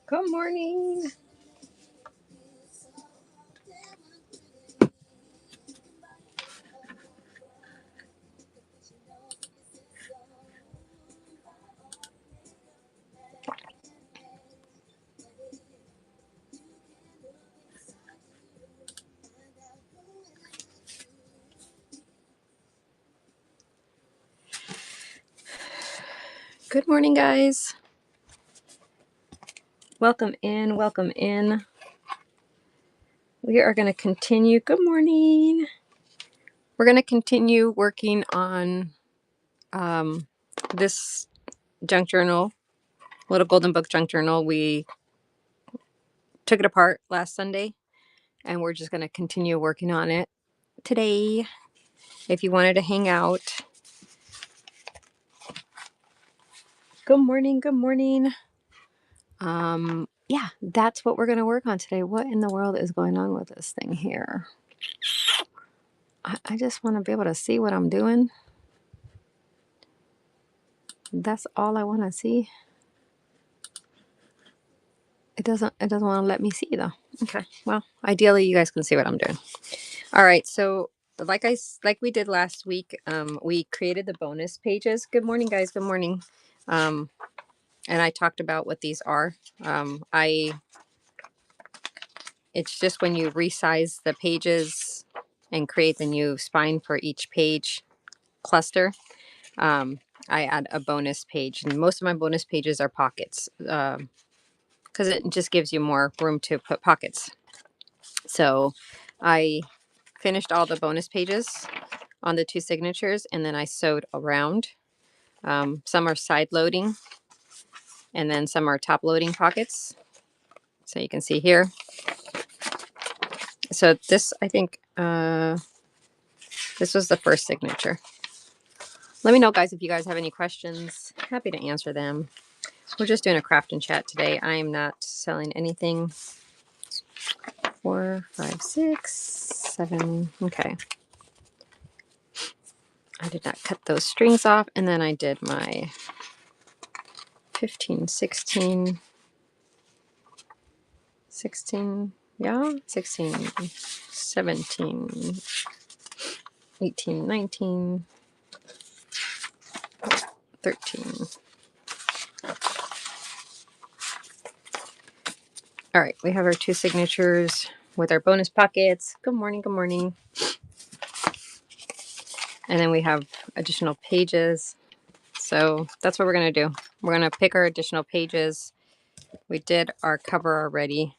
Good morning. Good morning, guys. Welcome in. Welcome in. We are going to continue. Good morning. We're going to continue working on this junk journal, Little Golden Book junk journal. We took it apart last Sunday, and we're just going to continue working on it today. If you wanted to hang out, good morning. Good morning. Yeah, that's what we're going to work on today. What in the world is going on with this thing here? I just want to be able to see what I'm doing. That's all I want to see. It doesn't want to let me see though. Okay. Well, ideally you guys can see what I'm doing. All right. So like we did last week, we created the bonus pages. Good morning, guys. Good morning. Um, and I talked about what these are. I It's just when you resize the pages and create the new spine for each page cluster. I add a bonus page, and most of my bonus pages are pockets. Because it just gives you more room to put pockets. So I finished all the bonus pages on the two signatures, and then I sewed around. Some are side loading, and then some are top loading pockets. So you can see here. So this, I think, this was the first signature. Let me know, guys, if you guys have any questions. Happy to answer them. We're just doing a craft and chat today. I am not selling anything. 4, 5, 6, 7. Okay. I did not cut those strings off, and then I did my 15, 16, 16, yeah, 16, 17, 18, 19, 13. All right, we have our two signatures with our bonus pockets. Good morning, good morning. And then we have additional pages. So that's what we're going to do. We're going to pick our additional pages. We did our cover already.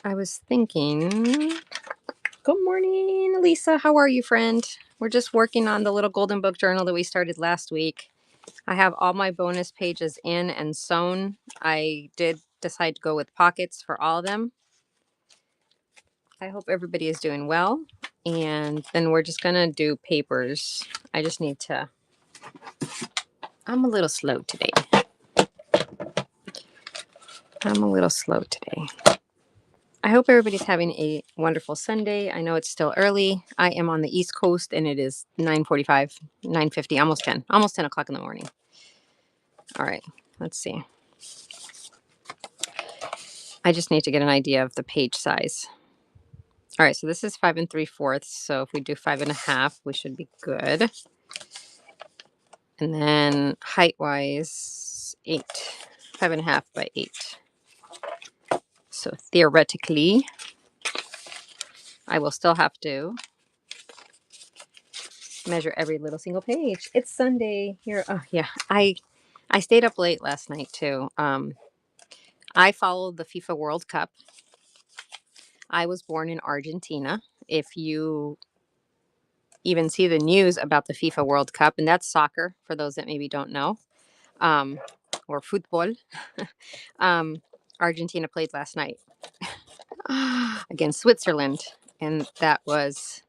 I was thinking, good morning, Lisa. How are you, friend? We're just working on the little golden book journal that we started last week. I have all my bonus pages in and sewn. I did decide to go with pockets for all of them. I hope everybody is doing well. And then we're just going to do papers. I just need to, I'm a little slow today. I hope everybody's having a wonderful Sunday. I know it's still early. I am on the East Coast and it is 9:45, 9:50, almost 10 o'clock in the morning. All right, let's see. I just need to get an idea of the page size. All right, so this is 5 3/4. So if we do 5 1/2, we should be good. And then height wise, 8, 5 1/2 by 8. So theoretically, I will still have to measure every little single page. It's Sunday here. Oh yeah, I stayed up late last night too. I followed the FIFA World Cup. I was born in Argentina. If you even see the news about the FIFA World Cup, and that's soccer for those that maybe don't know, or football. um, Argentina played last night against Switzerland, and that was.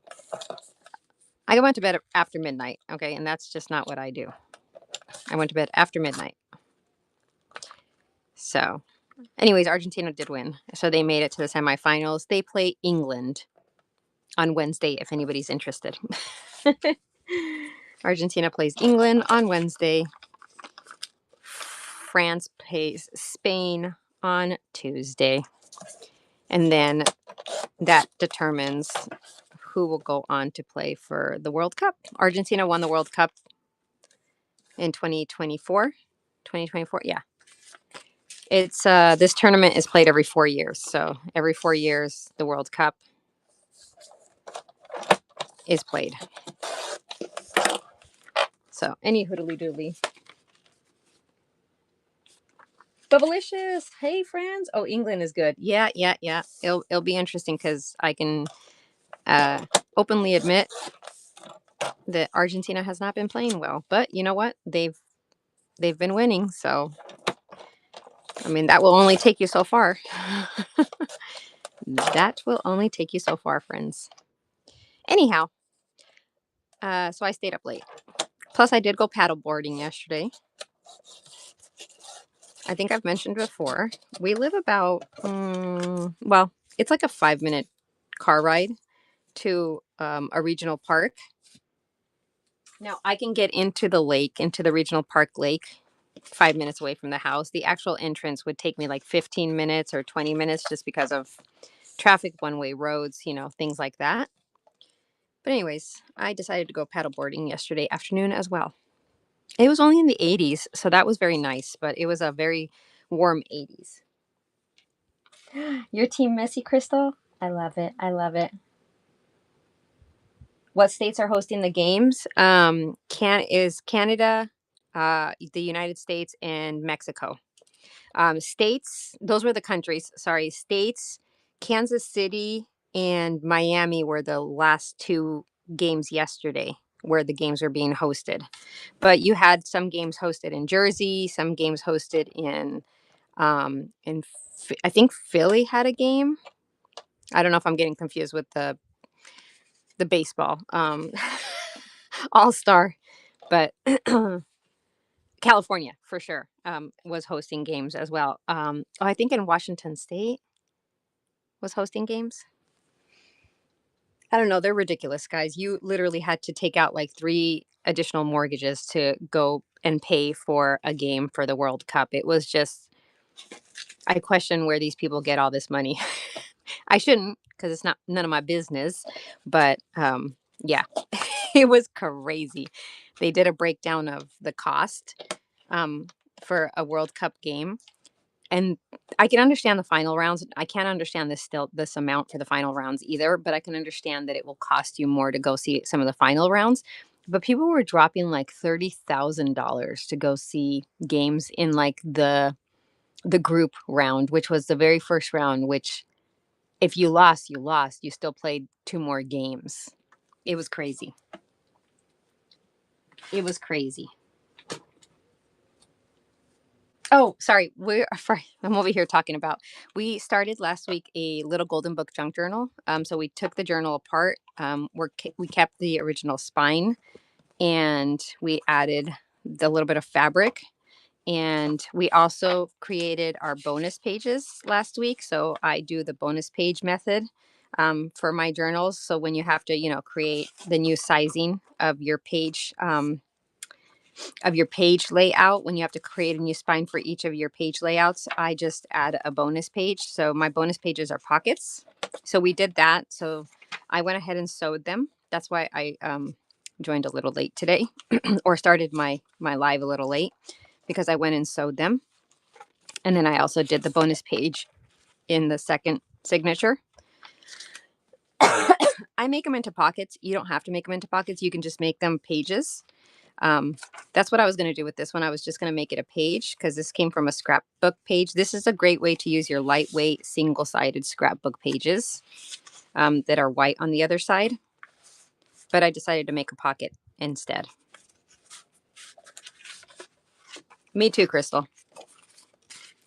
I went to bed after midnight, okay, and that's just not what I do. I went to bed after midnight. So, anyways, Argentina did win, so they made it to the semifinals. They play England on Wednesday, if anybody's interested. Argentina plays England on Wednesday. France plays Spain on Tuesday. And then that determines who will go on to play for the World Cup. Argentina won the World Cup in 2024. 2024, yeah. It's this tournament is played every 4 years. So every 4 years, the World Cup is played. So any hoodly doodly. Bubblicious. Hey friends. Oh, England is good. Yeah. It'll be interesting because I can openly admit that Argentina has not been playing well. But you know what? They've been winning. So I mean that will only take you so far. That will only take you so far, friends. Anyhow, so I stayed up late. Plus, I did go paddleboarding yesterday. I think I've mentioned before. We live about, well, it's like a 5 minute car ride to a regional park. Now, I can get into the lake, into the regional park lake, 5 minutes away from the house. The actual entrance would take me like 15 minutes or 20 minutes just because of traffic, one way roads, things like that. But, anyways, I decided to go paddleboarding yesterday afternoon as well. It was only in the 80s, so that was very nice, but it was a very warm 80s. Your team Missy Crystal? I love it. I love it. What states are hosting the games? Is Canada, the United States, and Mexico. States, those were the countries. Sorry, states, Kansas City and Miami were the last two games yesterday where the games were being hosted. But you had some games hosted in Jersey, some games hosted in I think Philly had a game. I don't know if I'm getting confused with the baseball All Star, but California for sure was hosting games as well. I think in Washington State was hosting games. I don't know. They're ridiculous, guys. You literally had to take out like 3 additional mortgages to go and pay for a game for the World Cup. It was just, I question where these people get all this money. I shouldn't because it's not none of my business. But yeah, it was crazy. They did a breakdown of the cost um, for a World Cup game. And I can understand the final rounds. I can't understand this amount for the final rounds either, but I can understand that it will cost you more to go see some of the final rounds. But people were dropping like $30,000 to go see games in like the group round, which was the very first round, which if you lost, you lost. You still played 2 more games. It was crazy. It was crazy. Oh, sorry. I'm over here talking about. We started last week a little Golden Book junk journal. So we took the journal apart. We kept the original spine, and we added the little bit of fabric, and we also created our bonus pages last week. So I do the bonus page method for my journals. So when you have to, create the new sizing of your page layout, when you have to create a new spine for each of your page layouts, I just add a bonus page. So my bonus pages are pockets. So we did that. So I went ahead and sewed them. That's why I joined a little late today or started my live a little late because I went and sewed them. And then I also did the bonus page in the second signature. I make them into pockets. You don't have to make them into pockets. You can just make them pages. That's what I was going to do with this one. I was just going to make it a page because this came from a scrapbook page. This is a great way to use your lightweight single-sided scrapbook pages that are white on the other side. But I decided to make a pocket instead. Me too, Crystal.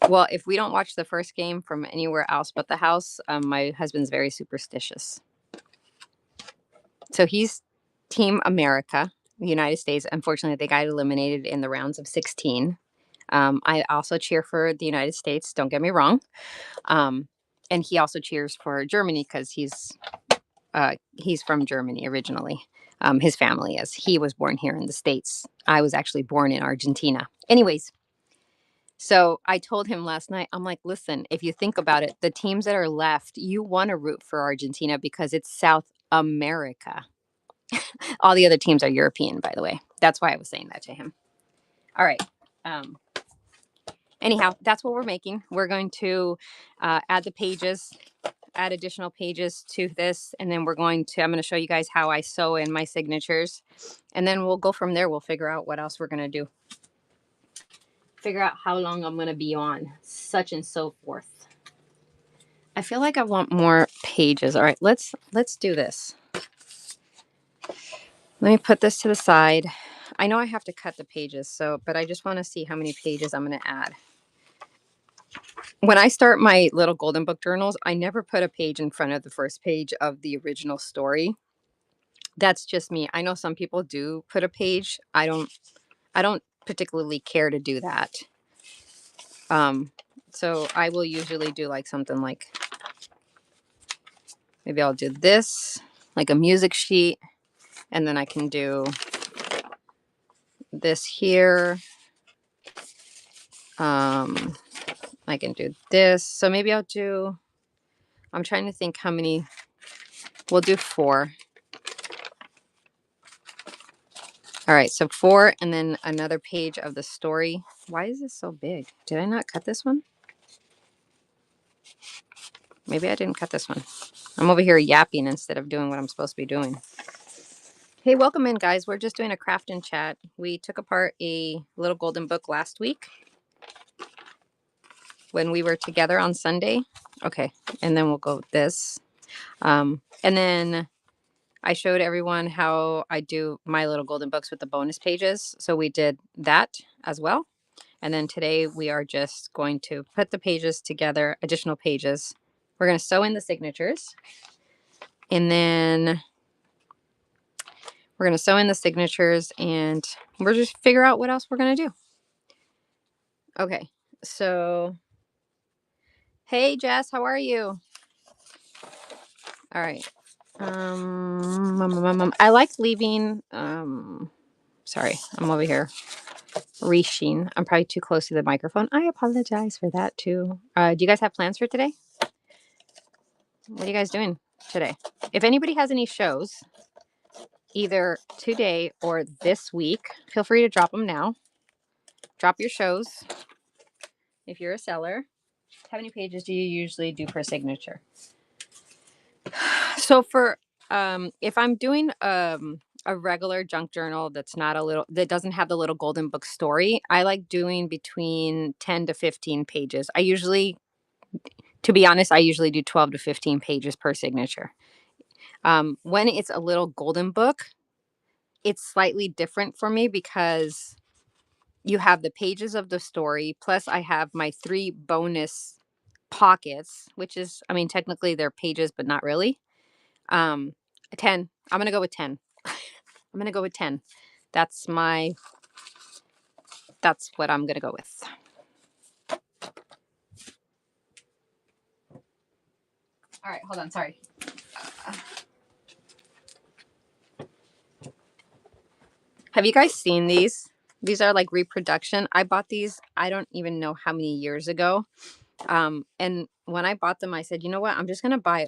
Well, if we don't watch the first game from anywhere else but the house, my husband's very superstitious. So he's Team America, the United States. Unfortunately, they got eliminated in the rounds of 16. I also cheer for the United States. Don't get me wrong. And he also cheers for Germany because he's from Germany originally. His family is. He was born here in the States. I was actually born in Argentina. Anyways, so I told him last night, I'm like, listen, if you think about it, the teams that are left, you want to root for Argentina because it's South America. All the other teams are European, by the way. That's why I was saying that to him. All right. Anyhow, that's what we're making. We're going to add the pages, add additional pages to this, and then I'm going to show you guys how I sew in my signatures, and then we'll go from there. We'll figure out what else we're going to do. Figure out how long I'm going to be on, such and so forth. I feel like I want more pages. All right, let's do this. Let me put this to the side. I know I have to cut the pages, but I just want to see how many pages I'm going to add. When I start my little golden book journals, I never put a page in front of the first page of the original story. That's just me. I know some people do put a page. I don't particularly care to do that. So I will usually do like something like, maybe I'll do this, like a music sheet, and then I can do this here. I can do this. So maybe I'm trying to think how many. We'll do 4. All right, so 4, and then another page of the story. Why is this so big? Did I not cut this one? Maybe I didn't cut this one. I'm over here yapping instead of doing what I'm supposed to be doing. Hey, welcome in, guys. We're just doing a craft and chat. We took apart a little golden book last week when we were together on Sunday. Okay, and then we'll go with this. And then I showed everyone how I do my little golden books with the bonus pages. So we did that as well. And then today we are just going to put the pages together, additional pages. We're going to sew in the signatures. And then we're going to sew in the signatures and we're just figure out what else we're going to do. Okay, so hey Jess, how are you? All right. I like leaving, sorry, I'm over here reaching. I'm probably too close to the microphone. I apologize for that too. Do you guys have plans for today? What are you guys doing today? If anybody has any shows, either today or this week, feel free to drop them now. Drop your shows. If you're a seller, how many pages do you usually do per signature? So for if I'm doing a regular junk journal that doesn't have the little golden book story, I like doing between 10 to 15 pages. To be honest, I usually do 12 to 15 pages per signature. When it's a little golden book, it's slightly different for me because you have the pages of the story, plus I have my 3 bonus pockets, which is, technically they're pages, but not really. 10. I'm going to go with 10. I'm going to go with 10. That's what I'm going to go with. All right, hold on. Sorry. Have you guys seen these? These are like reproduction. I bought these, I don't even know how many years ago. And when I bought them, I said, you know what? I'm just going to buy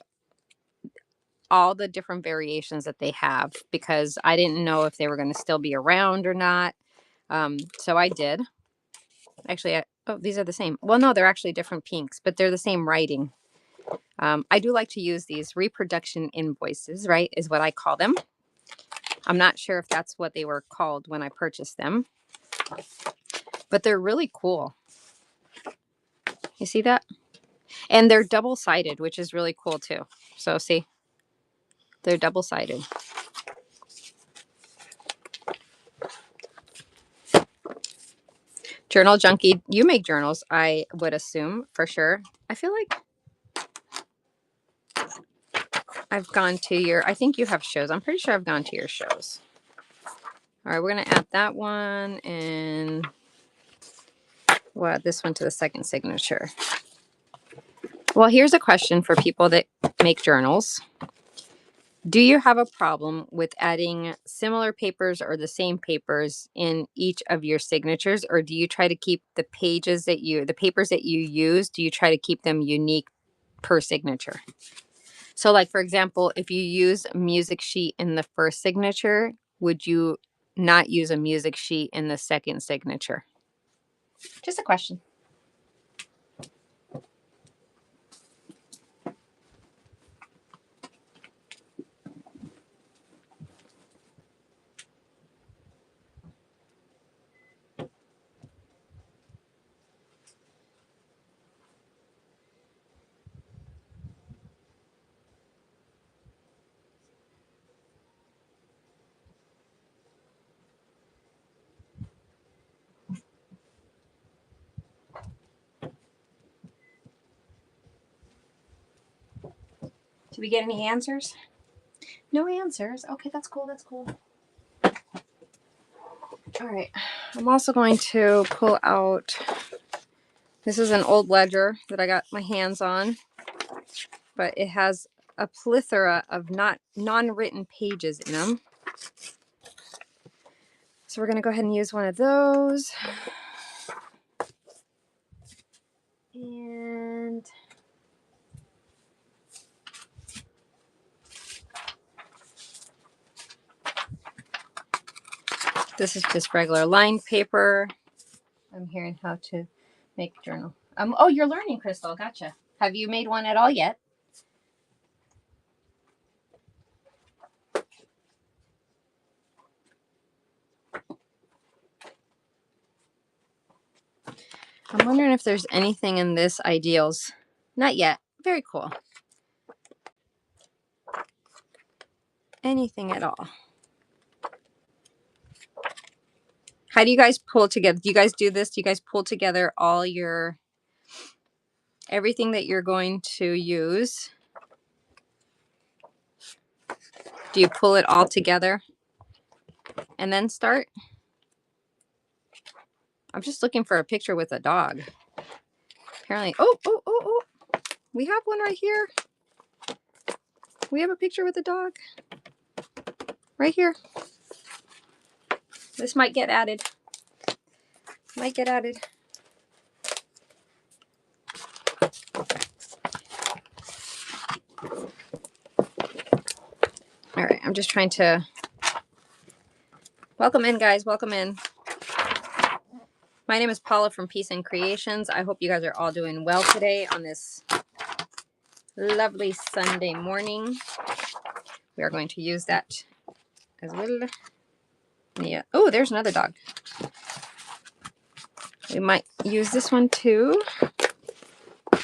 all the different variations that they have because I didn't know if they were going to still be around or not. So I did. Actually, these are the same. Well, no, they're actually different pinks, but they're the same writing. I do like to use these reproduction invoices, right, is what I call them. I'm not sure if that's what they were called when I purchased them, but they're really cool. You see that? And they're double-sided, which is really cool too. So see, they're double-sided. Journal Junkie, you make journals, I would assume, for sure. I feel like I've gone to I think you have shows. I'm pretty sure I've gone to your shows. All right, we're going to add that one and this one to the second signature. Well, here's a question for people that make journals. Do you have a problem with adding similar papers or the same papers in each of your signatures, or do you try to keep the papers that you use, do you try to keep them unique per signature? So like, for example, if you use a music sheet in the first signature, would you not use a music sheet in the second signature? Just a question. Did we get any answers? No answers. Okay, that's cool. That's cool. All right. I'm also going to pull out, this is an old ledger that I got my hands on, but it has a plethora of non-written pages in them. So we're going to go ahead and use one of those. And this is just regular lined paper. I'm hearing how to make a journal. Oh, you're learning, Crystal. Gotcha. Have you made one at all yet? I'm wondering if there's anything in this ideals. Not yet. Very cool. Anything at all. How do you guys pull together? Do you guys do this? Do you guys pull together all your, everything that you're going to use? Do you pull it all together and then start? I'm just looking for a picture with a dog. Apparently, oh, we have one right here. We have a picture with a dog right here. This might get added. Might get added. All right, I'm just trying to welcome in, guys. Welcome in. My name is Paula from Peace and Creations. I hope you guys are all doing well today on this lovely Sunday morning. We are going to use that as well. Yeah. Oh, there's another dog. We might use this one too. I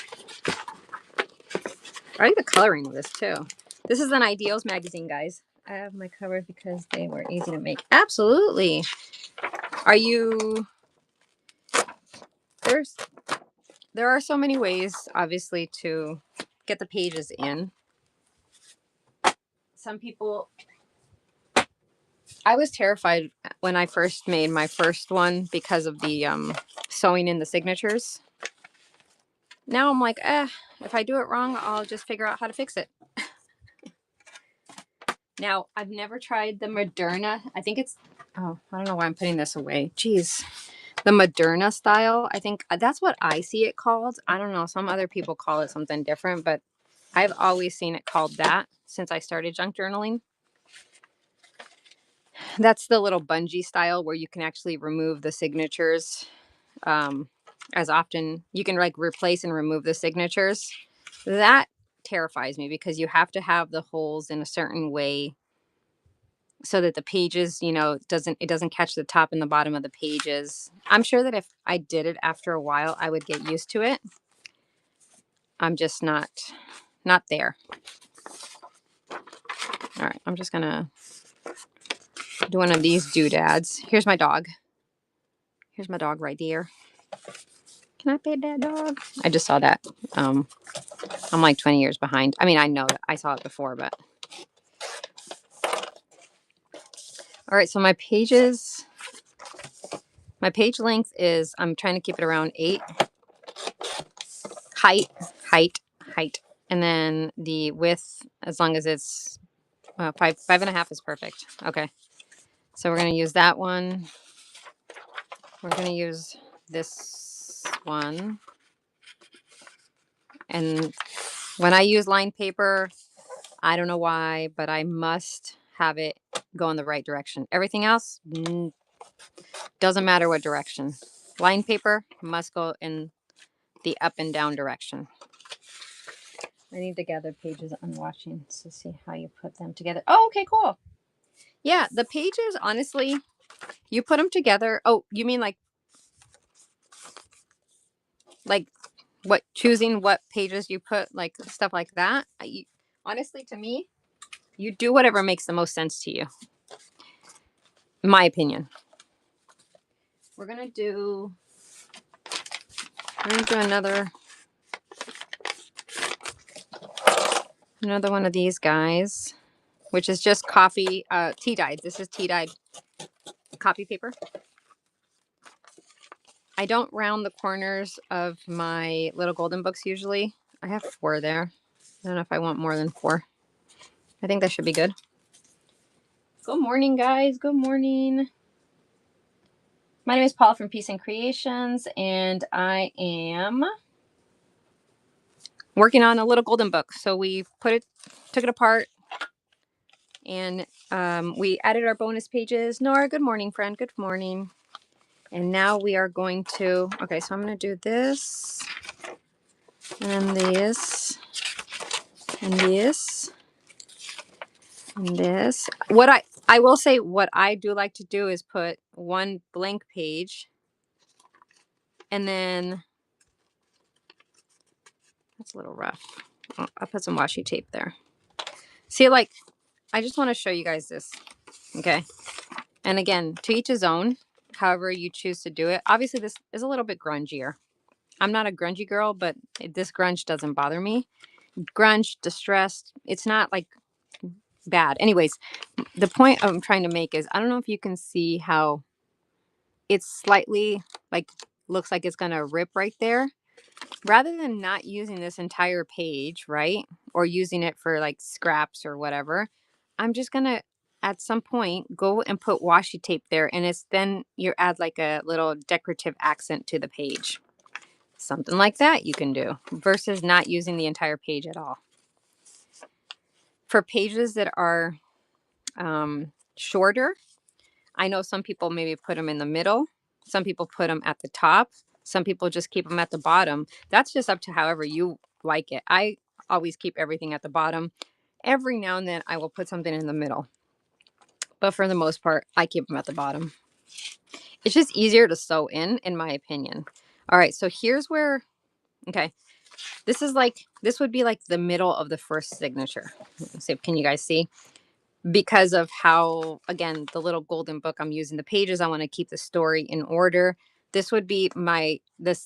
like the coloring of this too. This is an Ideals magazine, guys. I have my cover because they were easy to make. Absolutely. Are you... There are so many ways, obviously, to get the pages in. Some people... I was terrified when I first made my first one because of the sewing in the signatures. Now I'm like, if I do it wrong, I'll just figure out how to fix it. Now, I've never tried the Moderna. I think it's, oh, I don't know why I'm putting this away. Jeez. The Moderna style. I think that's what I see it called. I don't know. Some other people call it something different, but I've always seen it called that since I started junk journaling. That's the little bungee style where you can actually remove the signatures as often. You can like replace and remove the signatures. That terrifies me because you have to have the holes in a certain way so that the pages, you know, it doesn't catch the top and the bottom of the pages. I'm sure that if I did it after a while, I would get used to it. I'm just not there. All right, I'm just gonna do one of these doodads. Here's my dog. Here's my dog right there. Can I pet that dog? I just saw that. I'm like 20 years behind. I mean, I know that I saw it before, but. All right, so my page length is, I'm trying to keep it around 8. Height. And then the width, as long as it's Five and a half is perfect. Okay. So we're going to use that one. We're going to use this one. And when I use lined paper, I don't know why, but I must have it go in the right direction. Everything else doesn't matter what direction. Lined paper must go in the up and down direction. I need to gather pages on washing to see how you put them together. Oh, okay, cool. Yeah, the pages, honestly, you put them together. Oh, you mean like what, choosing what pages you put, like stuff like that? Honestly, to me, you do whatever makes the most sense to you. In my opinion. We're gonna do another one of these guys, which is just coffee, tea dyed. This is tea dyed copy paper. I don't round the corners of my little golden books usually. I have 4 there. I don't know if I want more than 4. I think that should be good. Good morning, guys. Good morning. My name is Paula from Peace and Creations, and I am working on a little golden book. So we took it apart, and we added our bonus pages. Nora, good morning, friend. Good morning. And now we are going to, okay, so I'm going to do this, and this, and this, and this. I will say what I do like to do is put one blank page, and then that's a little rough. I'll put some washi tape there. See, like, I just want to show you guys this. Okay. And again, to each his own, however you choose to do it. Obviously, this is a little bit grungier. I'm not a grungy girl, but this grunge doesn't bother me. Grunge, distressed, it's not like bad. Anyways, the point I'm trying to make is I don't know if you can see how it's slightly like looks like it's going to rip right there. Rather than not using this entire page, right? Or using it for like scraps or whatever, I'm just going to at some point go and put washi tape there, and it's then you add like a little decorative accent to the page. Something like that you can do versus not using the entire page at all. For pages that are shorter, I know some people maybe put them in the middle. Some people put them at the top. Some people just keep them at the bottom. That's just up to however you like it. I always keep everything at the bottom. Every now and then I will put something in the middle. But for the most part, I keep them at the bottom. It's just easier to sew in my opinion. All right, so here's where, okay, this would be like the middle of the first signature. Let's see, can you guys see? Because of how, again, the little golden book, I'm using the pages. I want to keep the story in order. This would be the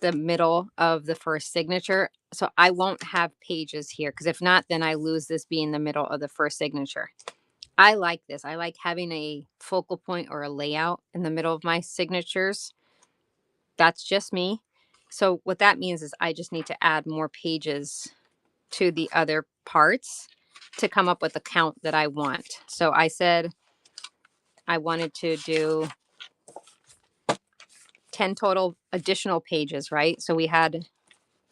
middle of the first signature. So I won't have pages here because if not, then I lose this being the middle of the first signature. I like this. I like having a focal point or a layout in the middle of my signatures. That's just me. So what that means is I just need to add more pages to the other parts to come up with the count that I want. So I said I wanted to do 10 total additional pages, right? So we had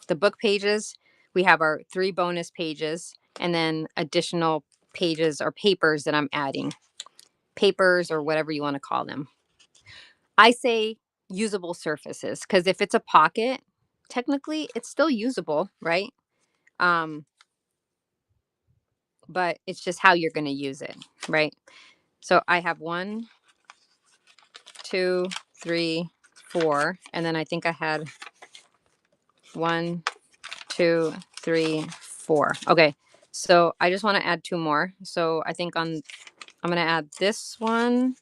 the book pages, we have our 3 bonus pages, and then additional pages or papers that I'm adding. Papers or whatever you want to call them. I say usable surfaces because if it's a pocket, technically it's still usable, right? But it's just how you're going to use it, right? So I have 1, 2, 3, 4, and then I think I had 1, 2, 3, 4. Okay, so I just want to add 2 more. So I think I'm going to add this one,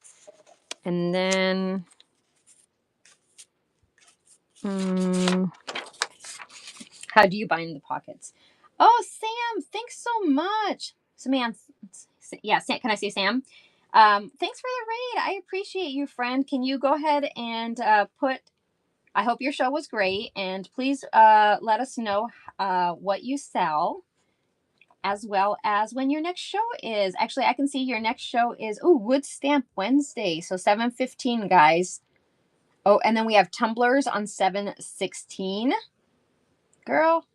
and then how do you bind the pockets? Oh, Sam, thanks so much. Samantha, yeah, Sam, can I say Sam? Thanks for the raid. I appreciate you, friend. Can you go ahead and put, I hope your show was great, and please let us know what you sell as well as when your next show is. Actually, I can see your next show is, oh, Wood Stamp Wednesday. So 7:15, guys. Oh, and then we have Tumblers on 7:16. Girl,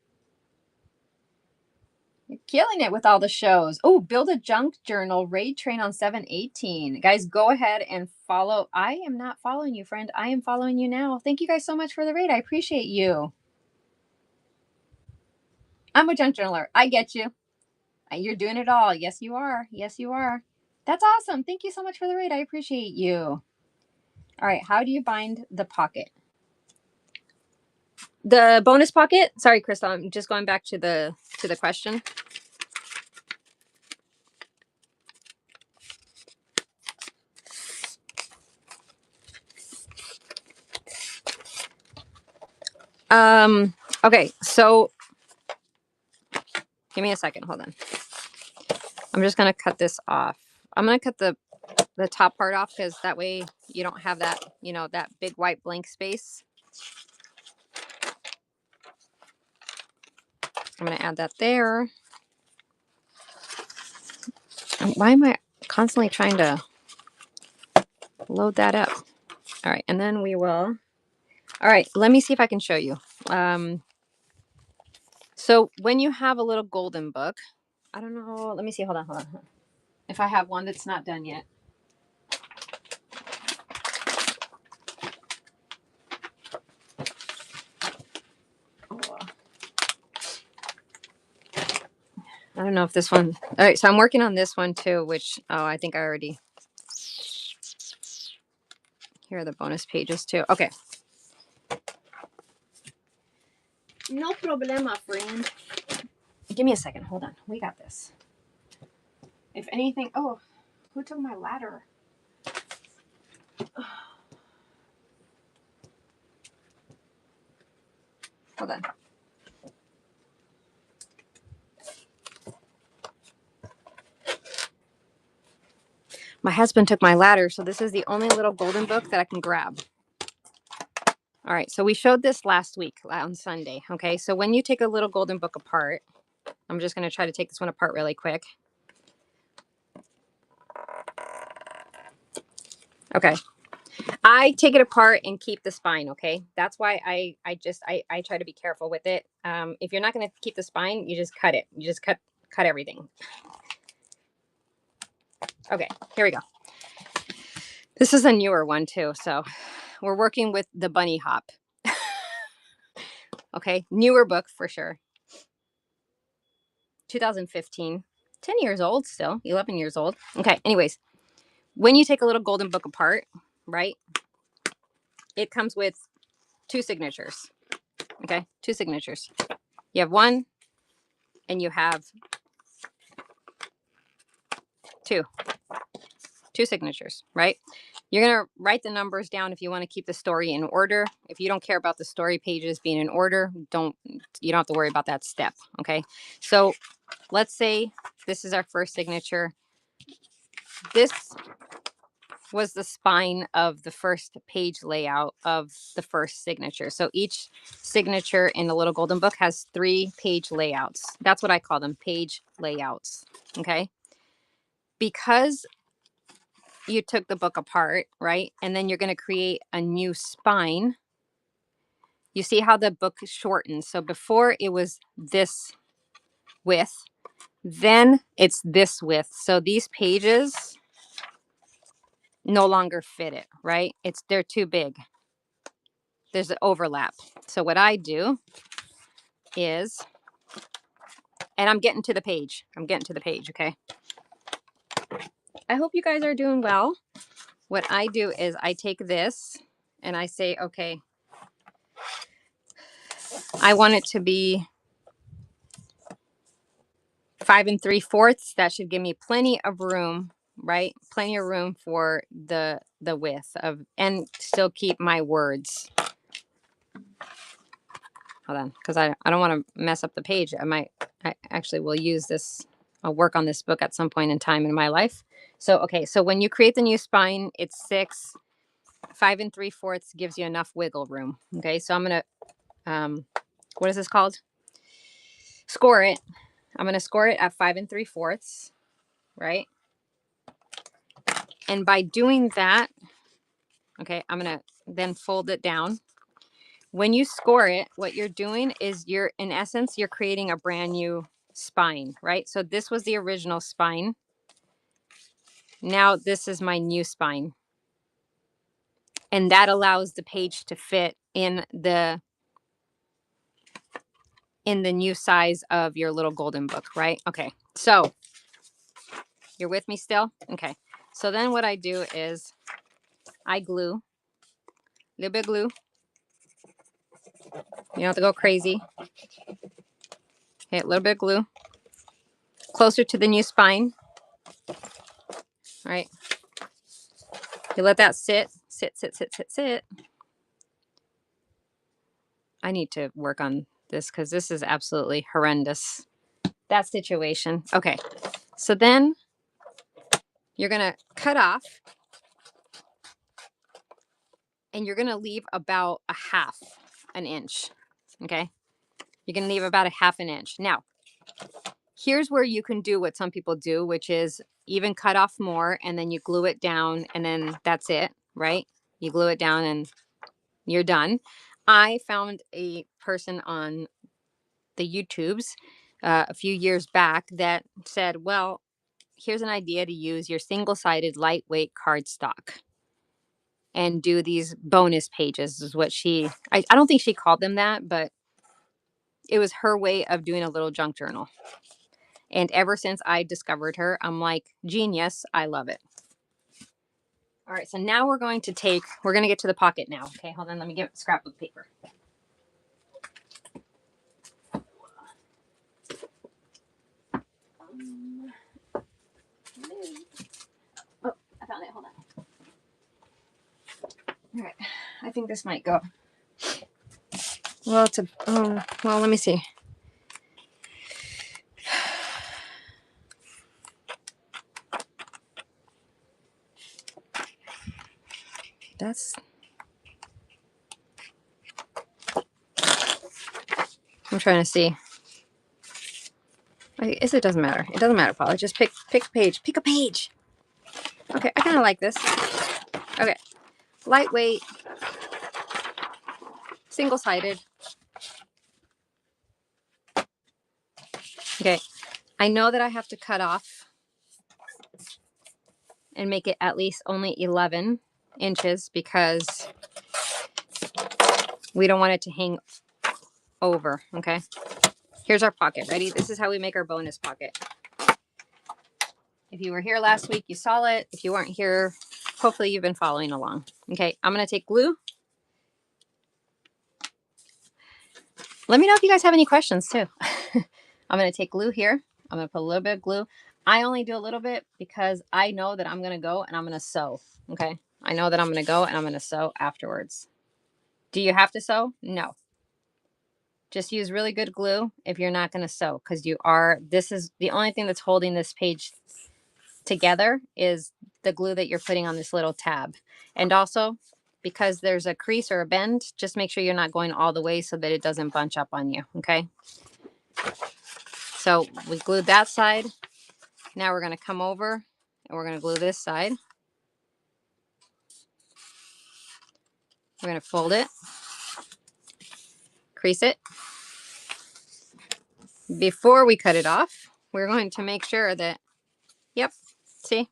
you're killing it with all the shows. Oh, Build a Junk Journal Raid Train on 7:18. Guys, go ahead and follow. I am not following you, friend. I am following you now. Thank you guys so much for the raid. I appreciate you. I'm a junk journaler. I get you. You're doing it all. Yes, you are. Yes, you are. That's awesome. Thank you so much for the raid. I appreciate you. All right. How do you bind the pocket? The bonus pocket? Sorry, Crystal. I'm just going back to the question. Okay, so give me a second. Hold on. I'm just gonna cut this off. I'm gonna cut the top part off because that way you don't have that, you know, that big white blank space. I'm gonna add that there. Why am I constantly trying to load that up? All right, and then we will. All right, let me see if I can show you. So when you have a little golden book, I don't know. Let me see. Hold on. If I have one that's not done yet. I don't know if this one. All right, so I'm working on this one too, which, oh, I think I already. Here are the bonus pages too. Okay. No problema, friend. Give me a second. Hold on. We got this. If anything, oh, who took my ladder? Hold on. My husband took my ladder, so this is the only little golden book that I can grab. All right, so we showed this last week on Sunday. Okay, so when you take a little golden book apart, I'm just going to try to take this one apart really quick. Okay, I take it apart and keep the spine. Okay, that's why I try to be careful with it. If you're not going to keep the spine, you just cut it. You just cut everything. Okay, here we go. This is a newer one too, so we're working with the bunny hop. Okay, newer book for sure. 2015, 10 years old still, 11 years old. Okay, anyways, when you take a little golden book apart, right, it comes with 2 signatures. Okay, 2 signatures. You have 1 and you have 2 signatures, right? You're going to write the numbers down if you want to keep the story in order. If you don't care about the story pages being in order, you don't have to worry about that step. Okay, so let's say this is our first signature. This was the spine of the first page layout of the first signature. So each signature in the little golden book has 3 page layouts. That's what I call them, page layouts. Okay, because you took the book apart, right? And then you're going to create a new spine. You see how the book shortens. So before it was this width, then it's this width. So these pages no longer fit it, right? They're too big. There's an overlap. So what I do is, and I'm getting to the page. Okay? I hope you guys are doing well. What I do is I take this and I say, okay, I want it to be 5 3/4. That should give me plenty of room, right? Plenty of room for the width of, and still keep my words. Hold on, because I don't want to mess up the page. I actually will use this. I'll work on this book at some point in time in my life. So, okay, so when you create the new spine, it's 6. 5 3/4 gives you enough wiggle room. Okay, so I'm gonna, what is this called? Score it. I'm going to score it at 5 3/4, right? And by doing that, okay, I'm going to then fold it down. When you score it, what you're doing is in essence, you're creating a brand new spine, right? So this was the original spine. Now this is my new spine. And that allows the page to fit in the new size of your little golden book, right? Okay. So you're with me still? Okay. So then what I do is I glue, a little bit of glue. You don't have to go crazy. Okay, a little bit of glue. Closer to the new spine. All right. You let that sit. I need to work on this because this is absolutely horrendous. That situation. Okay. So then you're going to cut off and you're going to leave about a half an inch. Okay. You're going to leave about a half an inch. Now, here's where you can do what some people do, which is even cut off more and then you glue it down and then that's it, right? You glue it down and you're done. I found a person on the YouTubes a few years back that said, well, here's an idea to use your single-sided lightweight cardstock and do these bonus pages is what I don't think she called them that, but it was her way of doing a little junk journal. And ever since I discovered her, I'm like, genius, I love it. All right, so now we're going to get to the pocket now. Okay, hold on, let me get scrapbook paper. Oh, I found it, hold on. All right, I think this might go. Well, let me see. I'm trying to see. I guess it doesn't matter. It doesn't matter, Paula. Just pick a page. Pick a page. Okay, I kind of like this. Okay, lightweight, single-sided. Okay, I know that I have to cut off and make it at least only 11 inches because we don't want it to hang over, okay? Here's our pocket. Ready? This is how we make our bonus pocket. If you were here last week, you saw it. If you weren't here, hopefully you've been following along. Okay, I'm going to take glue. Let me know if you guys have any questions too. I'm going to take glue here. I'm going to put a little bit of glue. I only do a little bit because I know that I'm going to go and I'm going to sew. Okay. I know that I'm going to go and I'm going to sew afterwards. Do you have to sew? No. Just use really good glue if you're not going to sew because this is the only thing that's holding this page together is the glue that you're putting on this little tab. And also because there's a crease or a bend, just make sure you're not going all the way so that it doesn't bunch up on you. Okay. So we glued that side. Now we're going to come over and we're going to glue this side. We're going to fold it, crease it. Before we cut it off, we're going to make sure that, yep, see,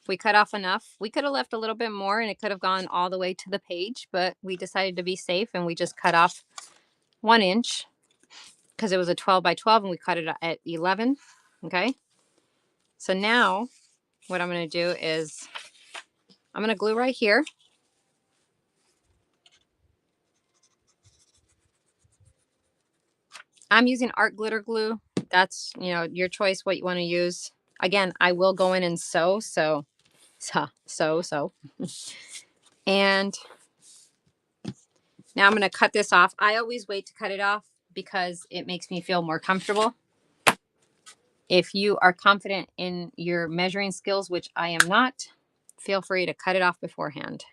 we cut off enough. We could have left a little bit more and it could have gone all the way to the page, but we decided to be safe and we just cut off 1 inch because it was a 12 by 12 and we cut it at 11. Okay. So now what I'm going to do is I'm going to glue right here. I'm using art glitter glue. That's, your choice what you want to use. Again, I will go in and sew. And now I'm going to cut this off. I always wait to cut it off because it makes me feel more comfortable. If you are confident in your measuring skills, which I am not, feel free to cut it off beforehand.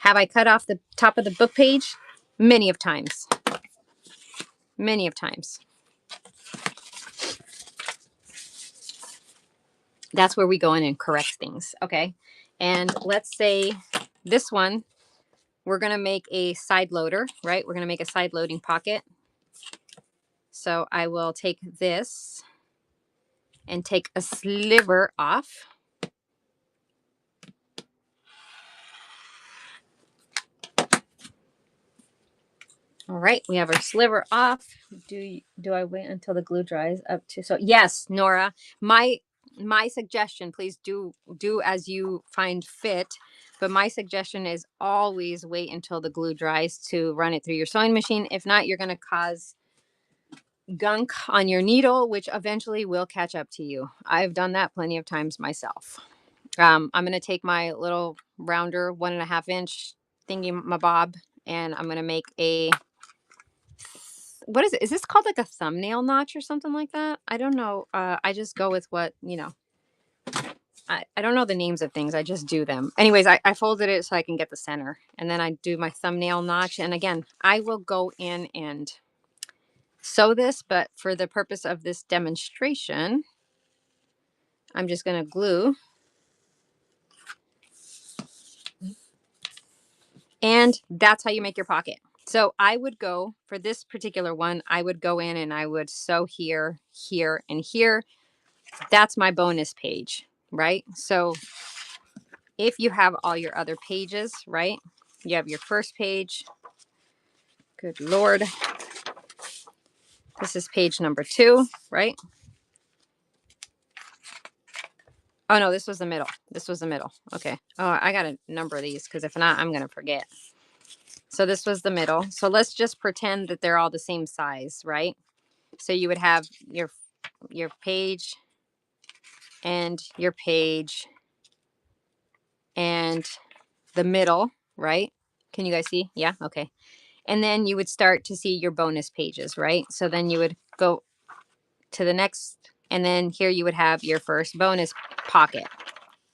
Have I cut off the top of the book page? Many of times. many of times. That's where we go in and correct things. Okay. And let's say this one, we're going to make a side loader, right? We're going to make a side loading pocket. So I will take this and take a sliver off. All right, we have our sliver off. Do I wait until the glue dries up to? So yes, Nora, my suggestion, please do as you find fit. But my suggestion is always wait until the glue dries to run it through your sewing machine. If not, you're going to cause gunk on your needle, which eventually will catch up to you. I've done that plenty of times myself. I'm going to take my little rounder 1.5-inch thingy mabob, and I'm going to make a, what is it? Is this called like a thumbnail notch or something like that? I don't know. I just go with what, you know, I don't know the names of things. I just do them. Anyways, I folded it so I can get the center, and then I do my thumbnail notch. And again, I will go in and sew this, but for the purpose of this demonstration, I'm just going to glue. And that's how you make your pocket. So I would go for this particular one, I would go in and I would sew here, here, and here. That's my bonus page, right? So if you have all your other pages, right? You have your first page. Good Lord. This is page number 2, right? Oh no, this was the middle. This was the middle. Okay. Oh, I got to number these because if not, I'm going to forget. So this was the middle. So let's just pretend that they're all the same size, right? So you would have your page and your page and the middle, right? Can you guys see? Yeah. Okay. And then you would start to see your bonus pages, right? So then you would go to the next, and then here you would have your first bonus pocket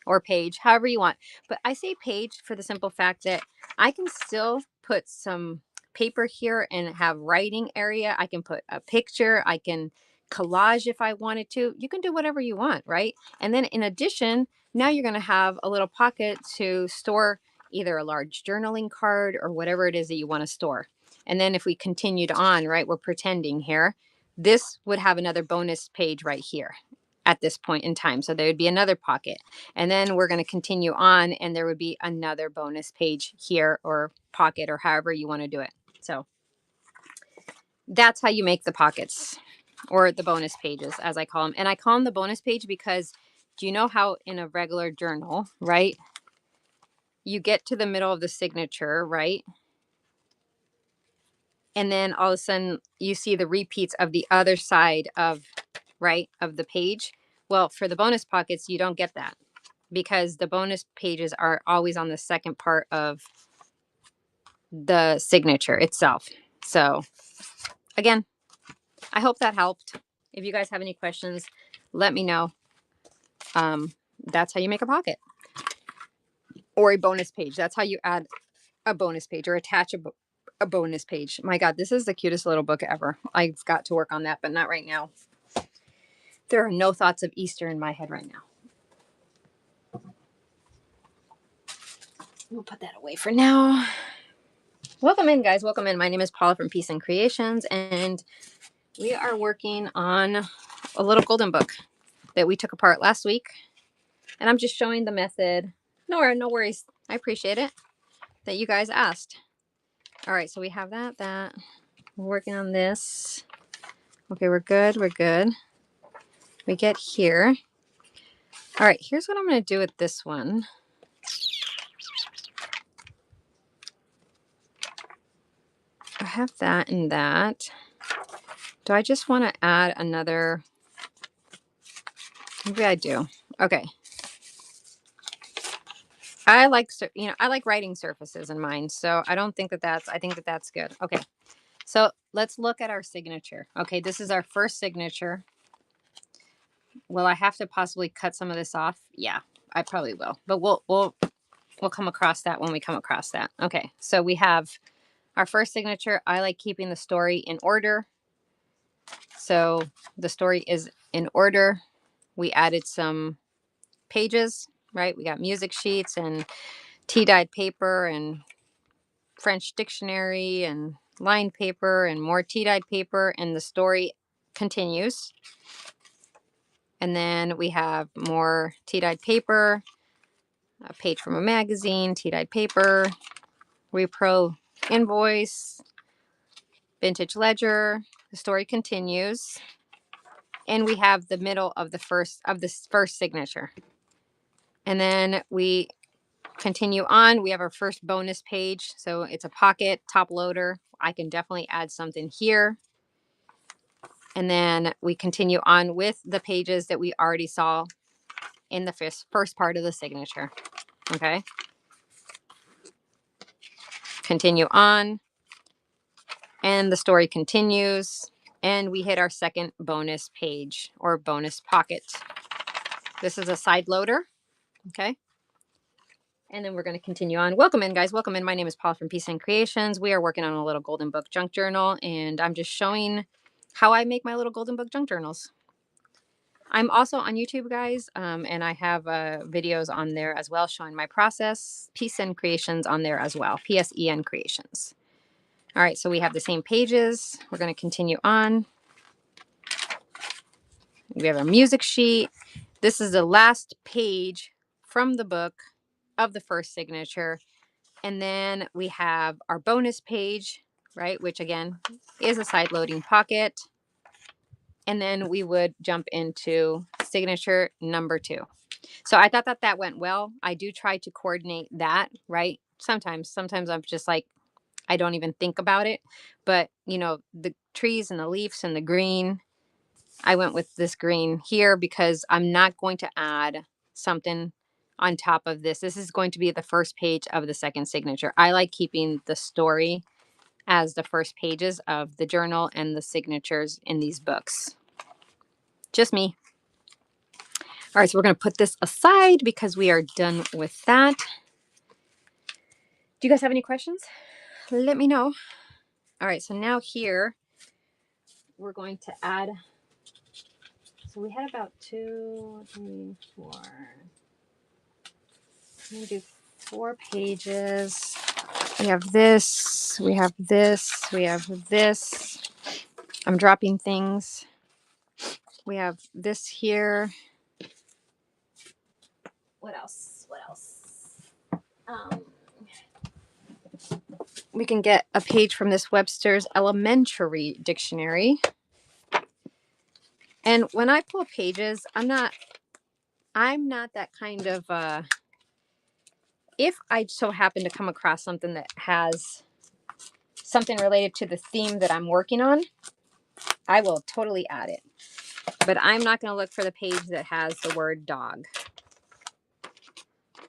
or page, however you want. But I say page for the simple fact that I can still put some paper here and have writing area. I can put a picture. I can collage if I wanted to. You can do whatever you want, right? And then in addition, now you're going to have a little pocket to store either a large journaling card or whatever it is that you want to store. And then if we continued on, right, we're pretending here, this would have another bonus page right here at this point in time. So there would be another pocket. And then we're going to continue on and there would be another bonus page here or pocket or however you want to do it. So that's how you make the pockets or the bonus pages, as I call them. And I call them the bonus page because do you know how in a regular journal, right, you get to the middle of the signature, right? And then all of a sudden you see the repeats of the other side of, right, of the page. Well, for the bonus pockets, you don't get that because the bonus pages are always on the second part of the signature itself. So again, I hope that helped. If you guys have any questions, let me know. That's how you make a pocket or a bonus page. That's how you add a bonus page or attach a bonus page. My God, this is the cutest little book ever. I've got to work on that, but not right now. There are no thoughts of Easter in my head right now. We'll put that away for now. Welcome in, guys. Welcome in. My name is Paula from Peace and Creations, and we are working on a little golden book that we took apart last week. And I'm just showing the method. No worries. I appreciate it that you guys asked. All right, so we have that. We're working on this. Okay, we're good. We're good. We get here. All right, here's what I'm going to do with this one. I have that and that. Do I just want to add another? Maybe I do. Okay. I like writing surfaces in mine, so I don't think I think that that's good. Okay. So let's look at our signature. Okay, this is our first signature. Will I have to possibly cut some of this off? Yeah, I probably will. But we'll come across that when we come across that. Okay, so we have our first signature. I like keeping the story in order. So the story is in order. We added some pages, right? We got music sheets and tea-dyed paper and French dictionary and lined paper and more tea-dyed paper, and the story continues. And then we have more tea-dyed paper, a page from a magazine, tea-dyed paper, repro invoice, vintage ledger. The story continues, and we have the middle of this first signature. And then we continue on. We have our first bonus page. So it's a pocket top loader. I can definitely add something here. And then we continue on with the pages that we already saw in the first part of the signature. Okay. Continue on. And the story continues. And we hit our second bonus page or bonus pocket. This is a side loader. Okay. And then we're going to continue on. Welcome in, guys. Welcome in. My name is Paula from Peace and Creations. We are working on a little Golden Book junk journal, and I'm just showing how I make my little Golden Book junk journals. I'm also on YouTube, guys, and I have videos on there as well showing my process. Peace and Creations on there as well. PSEN Creations. All right, so we have the same pages. We're going to continue on. We have a music sheet. This is the last page from the book of the first signature. And then we have our bonus page, right, which again is a side loading pocket. And then we would jump into signature number 2. So I thought that went well. I do try to coordinate that, right? Sometimes I'm just like, I don't even think about it. But, you know, the trees and the leaves and the green, I went with this green here because I'm not going to add something on top of this. This is going to be the first page of the second signature. I like keeping the story as the first pages of the journal and the signatures in these books. Just me. All right, so we're going to put this aside because we are done with that. Do you guys have any questions? Let me know. All right, so now here we're going to add. So we had about 2, 3, 4. I'm going to do 4 pages. We have this, we have this, we have this. I'm dropping things. We have this here. What else? What else? We can get a page from this Webster's Elementary Dictionary. And when I pull pages, I'm not that kind of, if I so happen to come across something that has something related to the theme that I'm working on, I will totally add it. But I'm not going to look for the page that has the word dog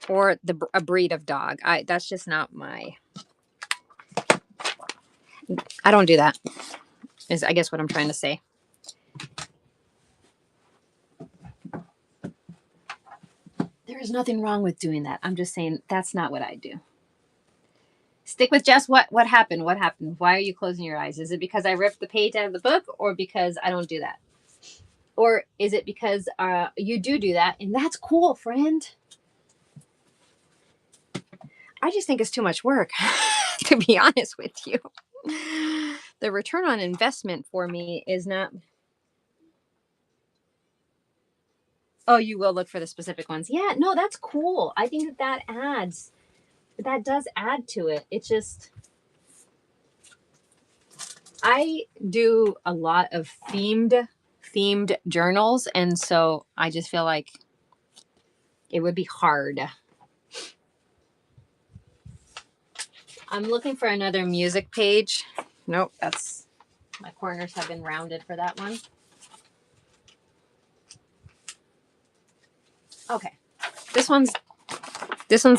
or a breed of dog. That's just not my, I don't do that, is I guess what I'm trying to say. There is nothing wrong with doing that. I'm just saying that's not what I do. Stick with Jess. What happened? What happened? Why are you closing your eyes? Is it because I ripped the page out of the book, or because I don't do that? Or is it because you do that, and that's cool, friend? I just think it's too much work, to be honest with you. The return on investment for me is not. Oh, you will look for the specific ones. Yeah, no, that's cool. I think that does add to it. It's just, I do a lot of themed journals, and so I just feel like it would be hard. I'm looking for another music page. Nope, that's, my corners have been rounded for that one. Okay, this one's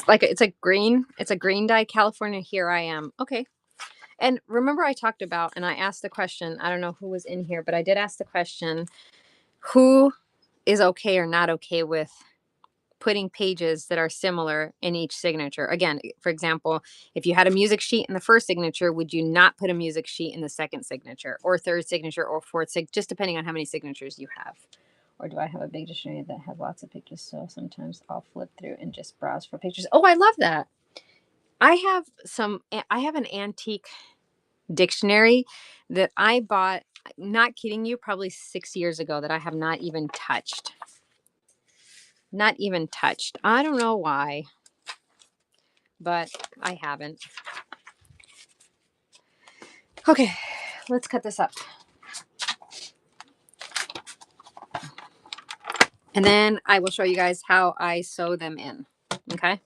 like, it's a green dye California. Here I am. Okay. And remember I talked about, and I asked the question, I don't know who was in here, but I did ask the question, who is okay or not okay with putting pages that are similar in each signature. Again, for example, if you had a music sheet in the first signature, would you not put a music sheet in the second signature or third signature or fourth just depending on how many signatures you have? Or do I have a big dictionary that has lots of pictures? So sometimes I'll flip through and just browse for pictures. Oh, I love that. I have an antique dictionary that I bought, not kidding you, probably 6 years ago that I have not even touched. Not even touched. I don't know why, but I haven't. Okay, let's cut this up. And then I will show you guys how I sew them in. Okay?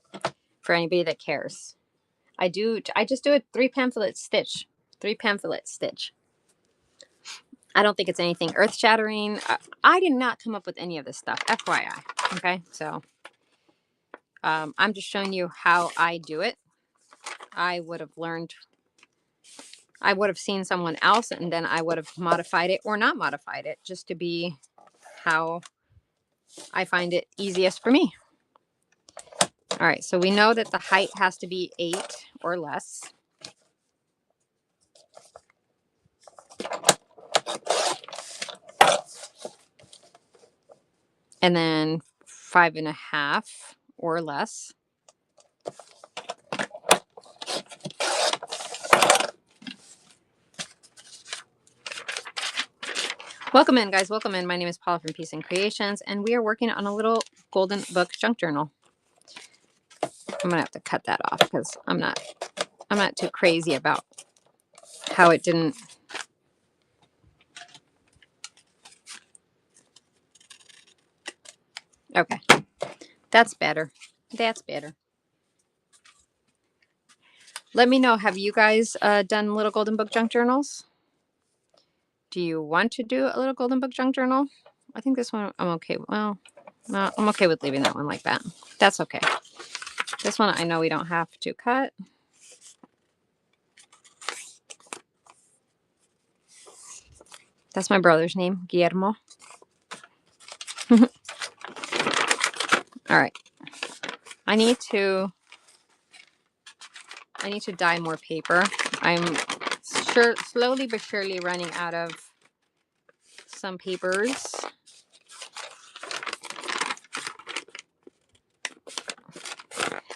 For anybody that cares. I just do a 3 pamphlet stitch. 3 pamphlet stitch. I don't think it's anything earth shattering. I did not come up with any of this stuff, FYI. Okay, so I'm just showing you how I do it. I would have seen someone else and then I would have modified it or not modified it just to be how I find it easiest for me. All right, so we know that the height has to be 8 or less. And then 5.5 or less. Welcome in, guys. Welcome in. My name is Paula from Peace and Creations, and we are working on a little golden book junk journal. I'm gonna have to cut that off because I'm not too crazy about how it didn't. Okay, that's better. That's better. Let me know. Have you guys done little golden book junk journals? Do you want to do a little golden book junk journal? I think this one I'm okay. Well, no, I'm okay with leaving that one like that. That's okay. This one I know we don't have to cut. That's my brother's name, Guillermo. All right. I need to dye more paper. I'm slowly but surely running out of some papers.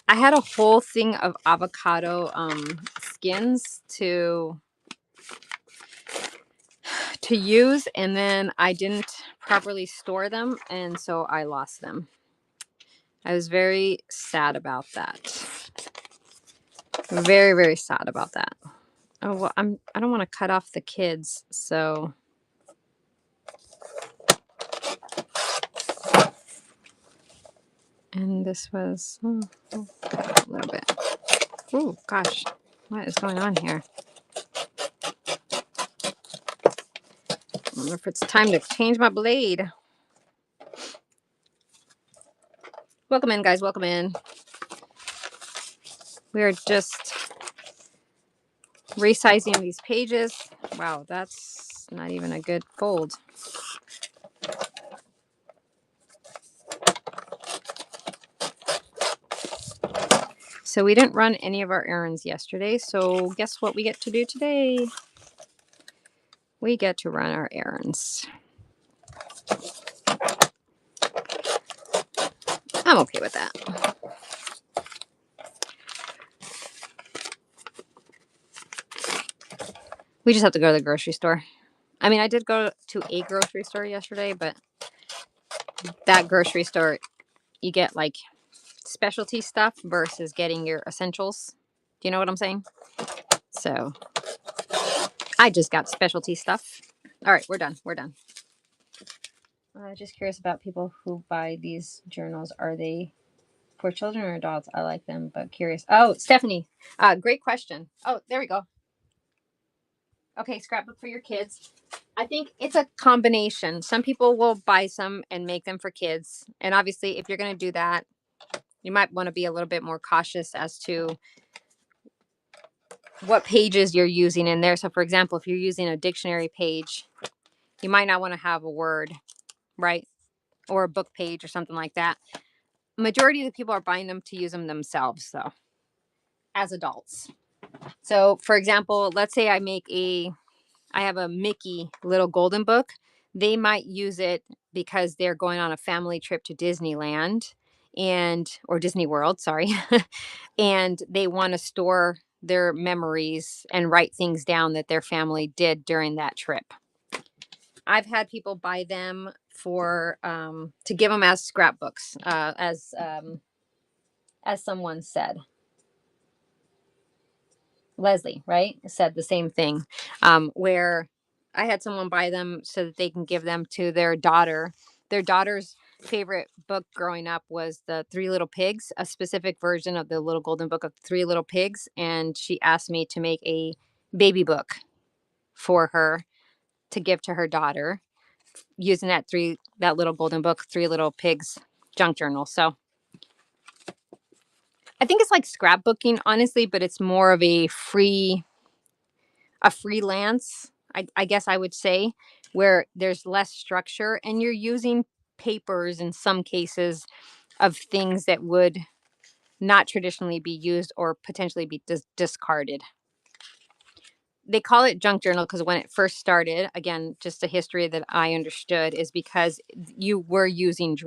I had a whole thing of avocado skins to use, and then I didn't properly store them, and so I lost them. I was very sad about that. Very, very sad about that. Oh, well, I don't want to cut off the kids, so and this was cut a little bit. Oh gosh, what is going on here? I wonder if it's time to change my blade. Welcome in, guys. Welcome in. We are just resizing these pages. Wow, that's not even a good fold. So we didn't run any of our errands yesterday. So guess what we get to do today? We get to run our errands. I'm okay with that. We just have to go to the grocery store. I mean, I did go to a grocery store yesterday, but that grocery store, you get like specialty stuff versus getting your essentials. Do you know what I'm saying? So I just got specialty stuff. All right, we're done. We're done. Just curious about people who buy these journals. Are they for children or adults? I like them, but curious. Oh, Stephanie, great question. Oh, there we go. Okay, scrapbook for your kids. I think it's a combination. Some people will buy some and make them for kids. And obviously, if you're going to do that, you might want to be a little bit more cautious as to what pages you're using in there. So, for example, if you're using a dictionary page, you might not want to have a word, right? Or a book page or something like that. Majority of the people are buying them to use them themselves, though, as adults. So, for example, let's say I have a Mickey little golden book. They might use it because they're going on a family trip to Disneyland or Disney World, sorry. And they want to store their memories and write things down that their family did during that trip. I've had people buy them for to give them as scrapbooks, as someone said. Leslie, right, said the same thing, where I had someone buy them so that they can give them to their daughter. Their daughter's favorite book growing up was the Three Little Pigs, a specific version of the Little Golden Book of Three Little Pigs. And she asked me to make a baby book for her to give to her daughter using that Little Golden Book, Three Little Pigs junk journal. So I think it's like scrapbooking, honestly, but it's more of a freelance, I guess I would say, where there's less structure and you're using papers in some cases of things that would not traditionally be used or potentially be discarded. They call it junk journal because when it first started, again, just a history that I understood is because you were using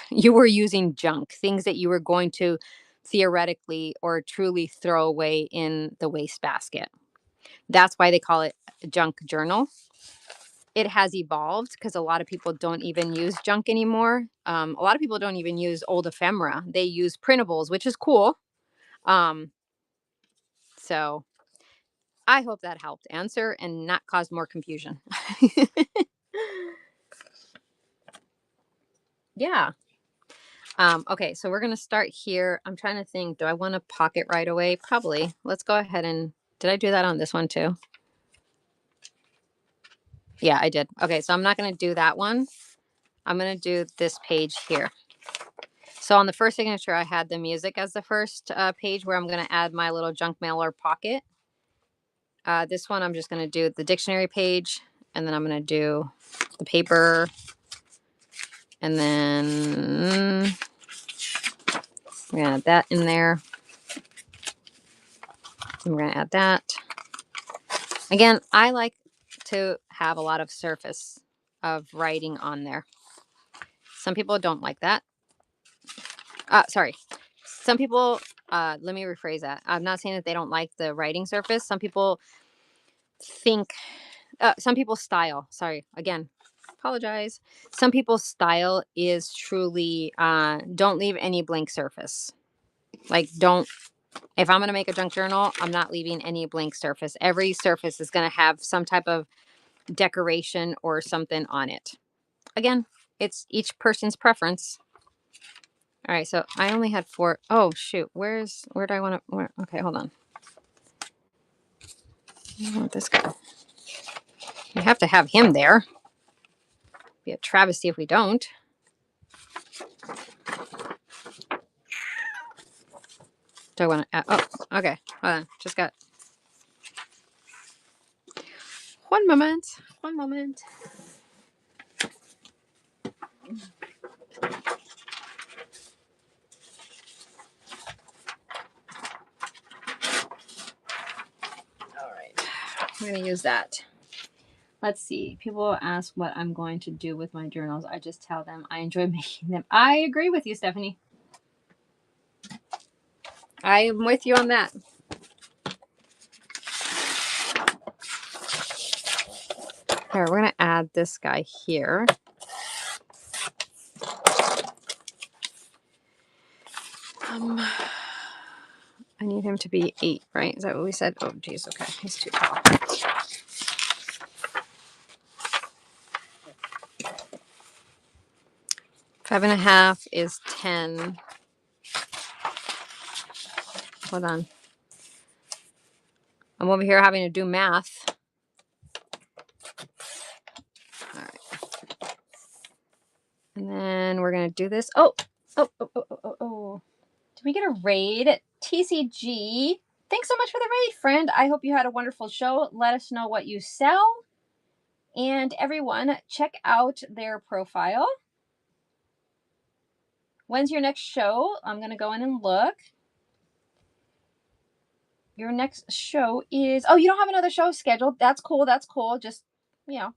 you were using junk, things that you were going to theoretically or truly throw away in the wastebasket. That's why they call it a junk journal. It has evolved because a lot of people don't even use junk anymore. A lot of people don't even use old ephemera. They use printables, which is cool. Um, so I hope that helped answer and not cause more confusion. Yeah. Okay, so we're going to start here. I'm trying to think, do I want to pocket right away? Probably. Let's go ahead and, did I do that on this one too? Yeah, I did. Okay, so I'm not going to do that one. I'm going to do this page here. So on the first signature, I had the music as the first page where I'm going to add my little junk mailer pocket. This one, I'm just going to do the dictionary page, and then I'm going to do the paper, and then we're going to add that in there. And we're going to add that. Again, I like to have a lot of surface of writing on there. Some people don't like that. Sorry. Some people, let me rephrase that. I'm not saying that they don't like the writing surface. Some people style, sorry, again, apologize. Some people's style is truly, don't leave any blank surface. Like, if I'm going to make a junk journal, I'm not leaving any blank surface. Every surface is going to have some type of decoration or something on it. Again, it's each person's preference. All right, so I only had 4. Oh, shoot. Where do I want to, okay, hold on. I want this guy. We have to have him there. Be a travesty if we don't. Do I want to add? Oh, okay. Hold on. Just got one moment. One moment. All right. I'm going to use that. Let's see. People ask what I'm going to do with my journals. I just tell them I enjoy making them. I agree with you, Stephanie. I am with you on that. Here, we're going to add this guy here. I need him to be 8, right? Is that what we said? Oh, geez. Okay. He's too tall. 5.5 is 10. Hold on. I'm over here having to do math. All right. And then we're going to do this. Oh. Did we get a raid? TCG. Thanks so much for the raid, friend. I hope you had a wonderful show. Let us know what you sell. And everyone, check out their profile. When's your next show? I'm going to go in and look. Your next show is, oh, you don't have another show scheduled. That's cool. That's cool. Just, you know,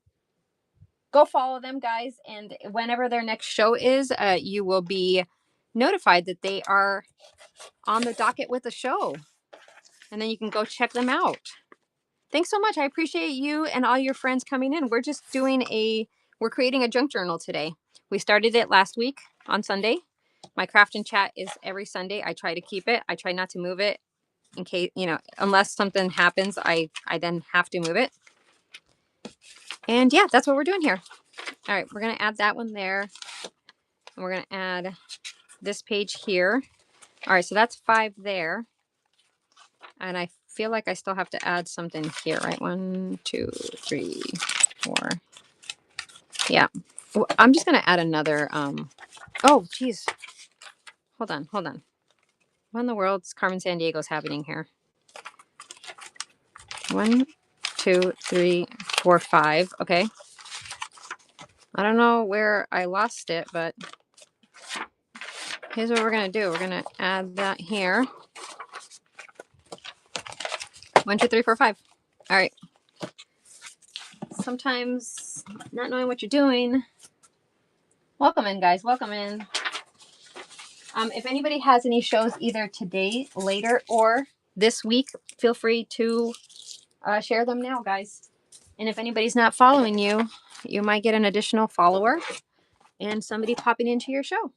go follow them, guys. And whenever their next show is, you will be notified that they are on the docket with a show. And then you can go check them out. Thanks so much. I appreciate you and all your friends coming in. We're just we're creating a junk journal today. We started it last week on Sunday. My craft and chat is every Sunday. I try to keep it. I try not to move it in case, unless something happens, I then have to move it. And yeah, that's what we're doing here. All right, we're going to add that one there. And we're going to add this page here. All right, so that's 5 there. And I feel like I still have to add something here, right? 1, 2, 3, 4. Yeah. I'm just going to add another. Oh, geez. Hold on. What in the world's Carmen Sandiego's happening here? 1, 2, 3, 4, 5. Okay. I don't know where I lost it, but here's what we're going to do. We're going to add that here. 1, 2, 3, 4, 5. All right. Sometimes not knowing what you're doing. Welcome in, guys. Welcome in. If anybody has any shows either today, later, or this week, feel free to share them now, guys. And if anybody's not following you, you might get an additional follower and somebody popping into your show.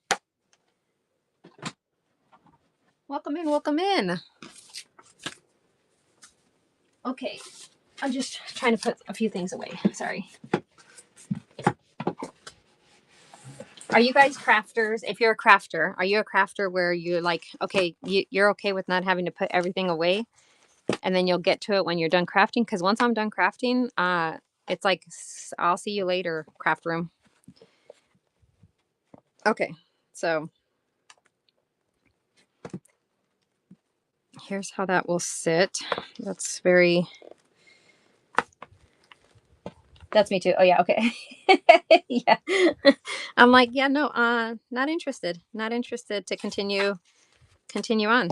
Welcome in. Welcome in. Okay. I'm just trying to put a few things away. Sorry. Are you guys crafters? If you're a crafter, are you a crafter where you're like, okay, you're okay with not having to put everything away, and then you'll get to it when you're done crafting? Because once I'm done crafting, it's like, I'll see you later, craft room. Okay, so here's how that will sit. That's me too. Oh yeah, okay. Yeah. I'm like, yeah, no, not interested. Not interested to continue on.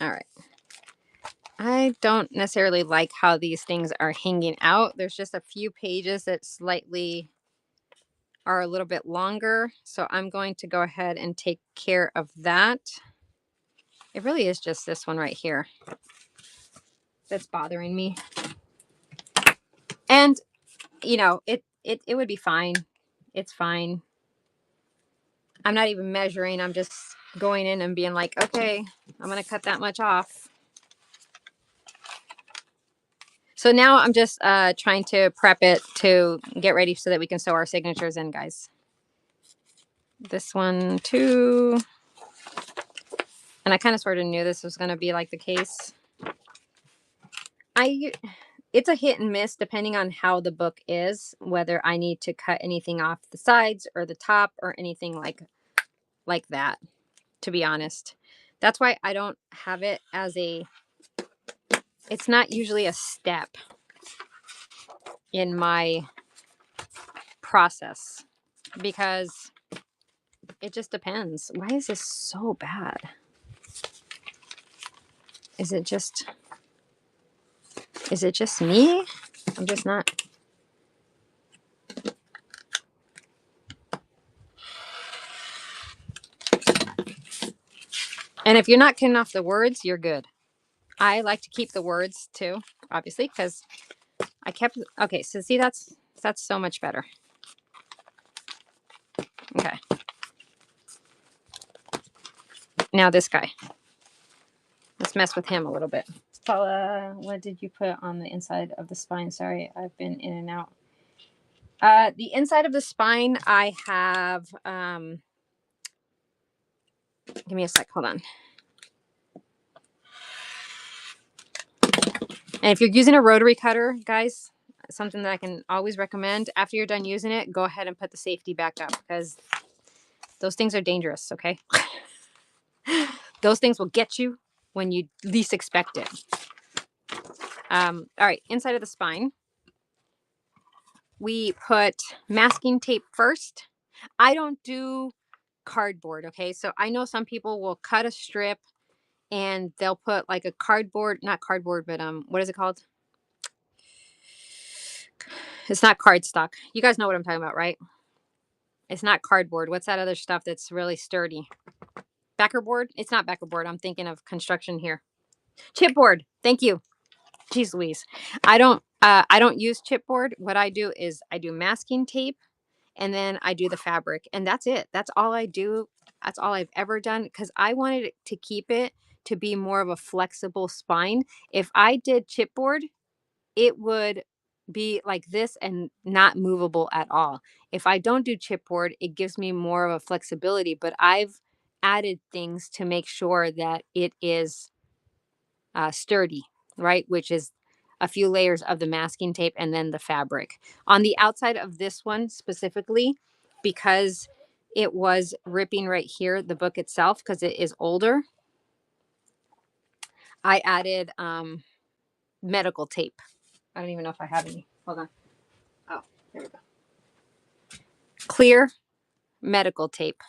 All right. I don't necessarily like how these things are hanging out. There's just a few pages that slightly are a little bit longer. So I'm going to go ahead and take care of that. It really is just this one right here that's bothering me. And, it would be fine. It's fine. I'm not even measuring. I'm just going in and being like, okay, I'm going to cut that much off. So now I'm just trying to prep it to get ready so that we can sew our signatures in, guys. This one too. And I kind of sort of knew this was going to be like the case. It's a hit and miss depending on how the book is, whether I need to cut anything off the sides or the top or anything like that, to be honest. That's why I don't have it as it's not usually a step in my process because it just depends. Why is this so bad? Is it just me? I'm just not. And if you're not cutting off the words, you're good. I like to keep the words too, obviously, because I kept. Okay, so see, that's so much better. Okay. Now this guy. Let's mess with him a little bit. Paula, what did you put on the inside of the spine? Sorry, I've been in and out. The inside of the spine, I have. Give me a sec. Hold on. And if you're using a rotary cutter, guys, something that I can always recommend, after you're done using it, go ahead and put the safety back up because those things are dangerous, okay? Those things will get you when you least expect it. All right, inside of the spine, we put masking tape first. I don't do cardboard. Okay. So I know some people will cut a strip and they'll put like a cardboard, not cardboard, but what is it called? It's not cardstock. You guys know what I'm talking about, right? It's not cardboard. What's that other stuff that's really sturdy? Backerboard? It's not backerboard. I'm thinking of construction here. Chipboard. Thank you. Jeez Louise. I don't use chipboard. What I do is I do masking tape and then I do the fabric and that's it. That's all I do. That's all I've ever done because I wanted to keep it to be more of a flexible spine. If I did chipboard, it would be like this and not movable at all. If I don't do chipboard, it gives me more of a flexibility, but I've added things to make sure that it is sturdy, right? Which is a few layers of the masking tape and then the fabric. On the outside of this one specifically, because it was ripping right here, the book itself, because it is older, I added medical tape. I don't even know if I have any. Hold on. Oh, there we go. Clear medical tape.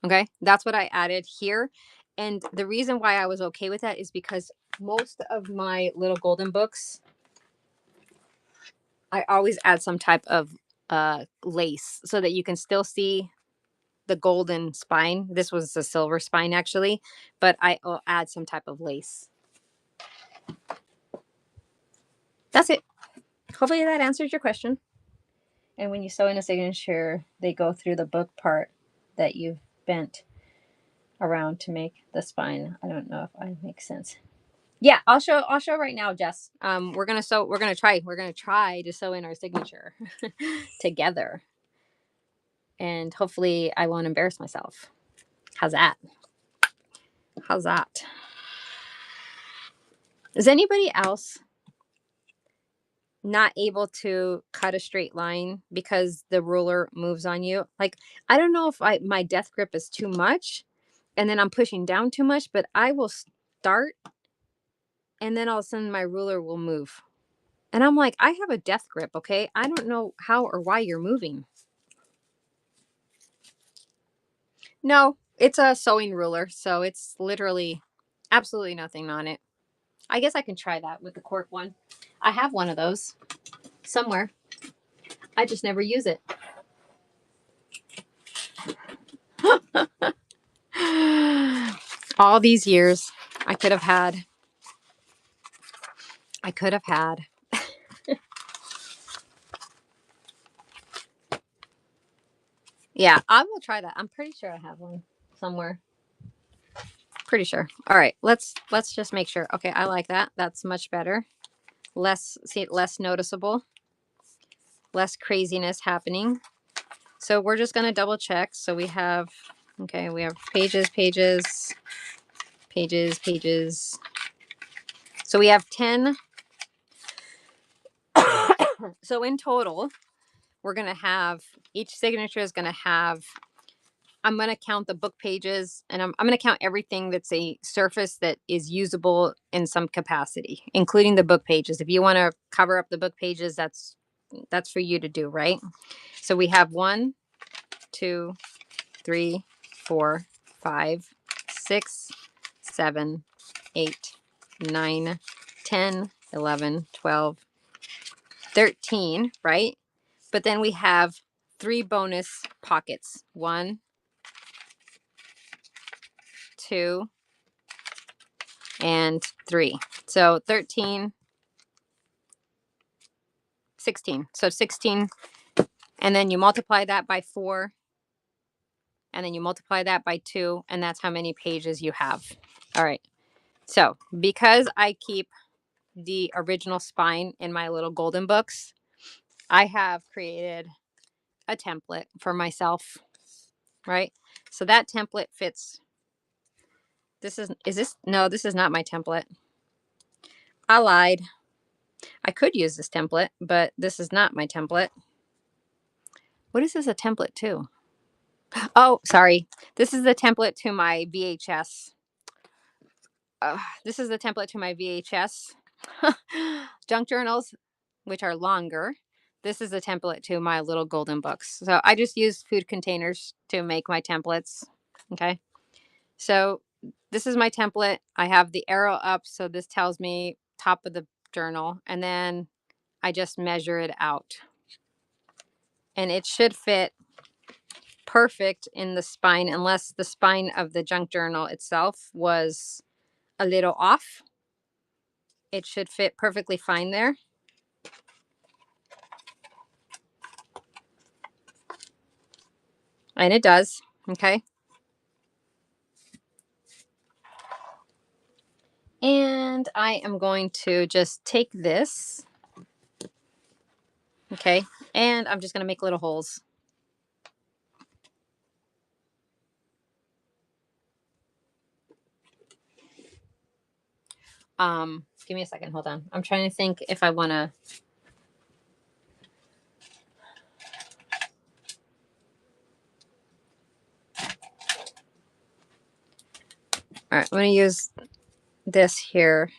Okay, that's what I added here. And the reason why I was okay with that is because most of my little golden books, I always add some type of lace so that you can still see the golden spine. This was a silver spine actually, but I'll add some type of lace. That's it. Hopefully that answers your question. And when you sew in a signature, they go through the book part that you've bent around to make the spine. I don't know if I make sense. Yeah, I'll show right now, Jess. We're gonna try to sew in our signature together. And hopefully I won't embarrass myself. How's that? How's that? Is anybody else not able to cut a straight line because the ruler moves on you? Like, I don't know if my death grip is too much and then I'm pushing down too much, but I will start and then all of a sudden my ruler will move. And I'm like, I have a death grip, okay? I don't know how or why you're moving. No, it's a sewing ruler, so it's literally absolutely nothing on it. I guess I can try that with the cork one. I have one of those somewhere. I just never use it. All these years I could have had. Yeah, I will try that. I'm pretty sure I have one somewhere. Pretty sure. All right, let's just make sure. Okay, I like that. That's much better. Less noticeable. Less craziness happening. So we're just going to double check. So we have pages, pages, pages, pages. So we have 10. So in total, we're going to have, each signature is going to have, I'm going to count the book pages and I'm going to count everything that's a surface that is usable in some capacity, including the book pages. If you want to cover up the book pages, that's for you to do, right? So we have 1, 2, 3, 4, 5, 6, 7, 8, 9, 10, 11, 12, 13, right? But then we have 3 bonus pockets. 1, 2, and 3. So 13, 16. So 16. And then you multiply that by 4. And then you multiply that by 2. And that's how many pages you have. All right. So because I keep the original spine in my little golden books, I have created a template for myself, right? So that template fits. This is not my template. I lied. I could use this template, but this is not my template. What is this a template to? Oh, sorry. This is the template to my VHS. This is the template to my VHS junk journals, which are longer. This is a template to my little golden books. So I just use food containers to make my templates. Okay. So this is my template. I have the arrow up. So this tells me top of the journal. And then I just measure it out. And it should fit perfect in the spine, unless the spine of the junk journal itself was a little off. It should fit perfectly fine there. And it does. Okay. And I am going to just take this. Okay. And I'm just going to make little holes. Give me a second. Hold on. I'm trying to think if I want to. All right. I'm going to use this here.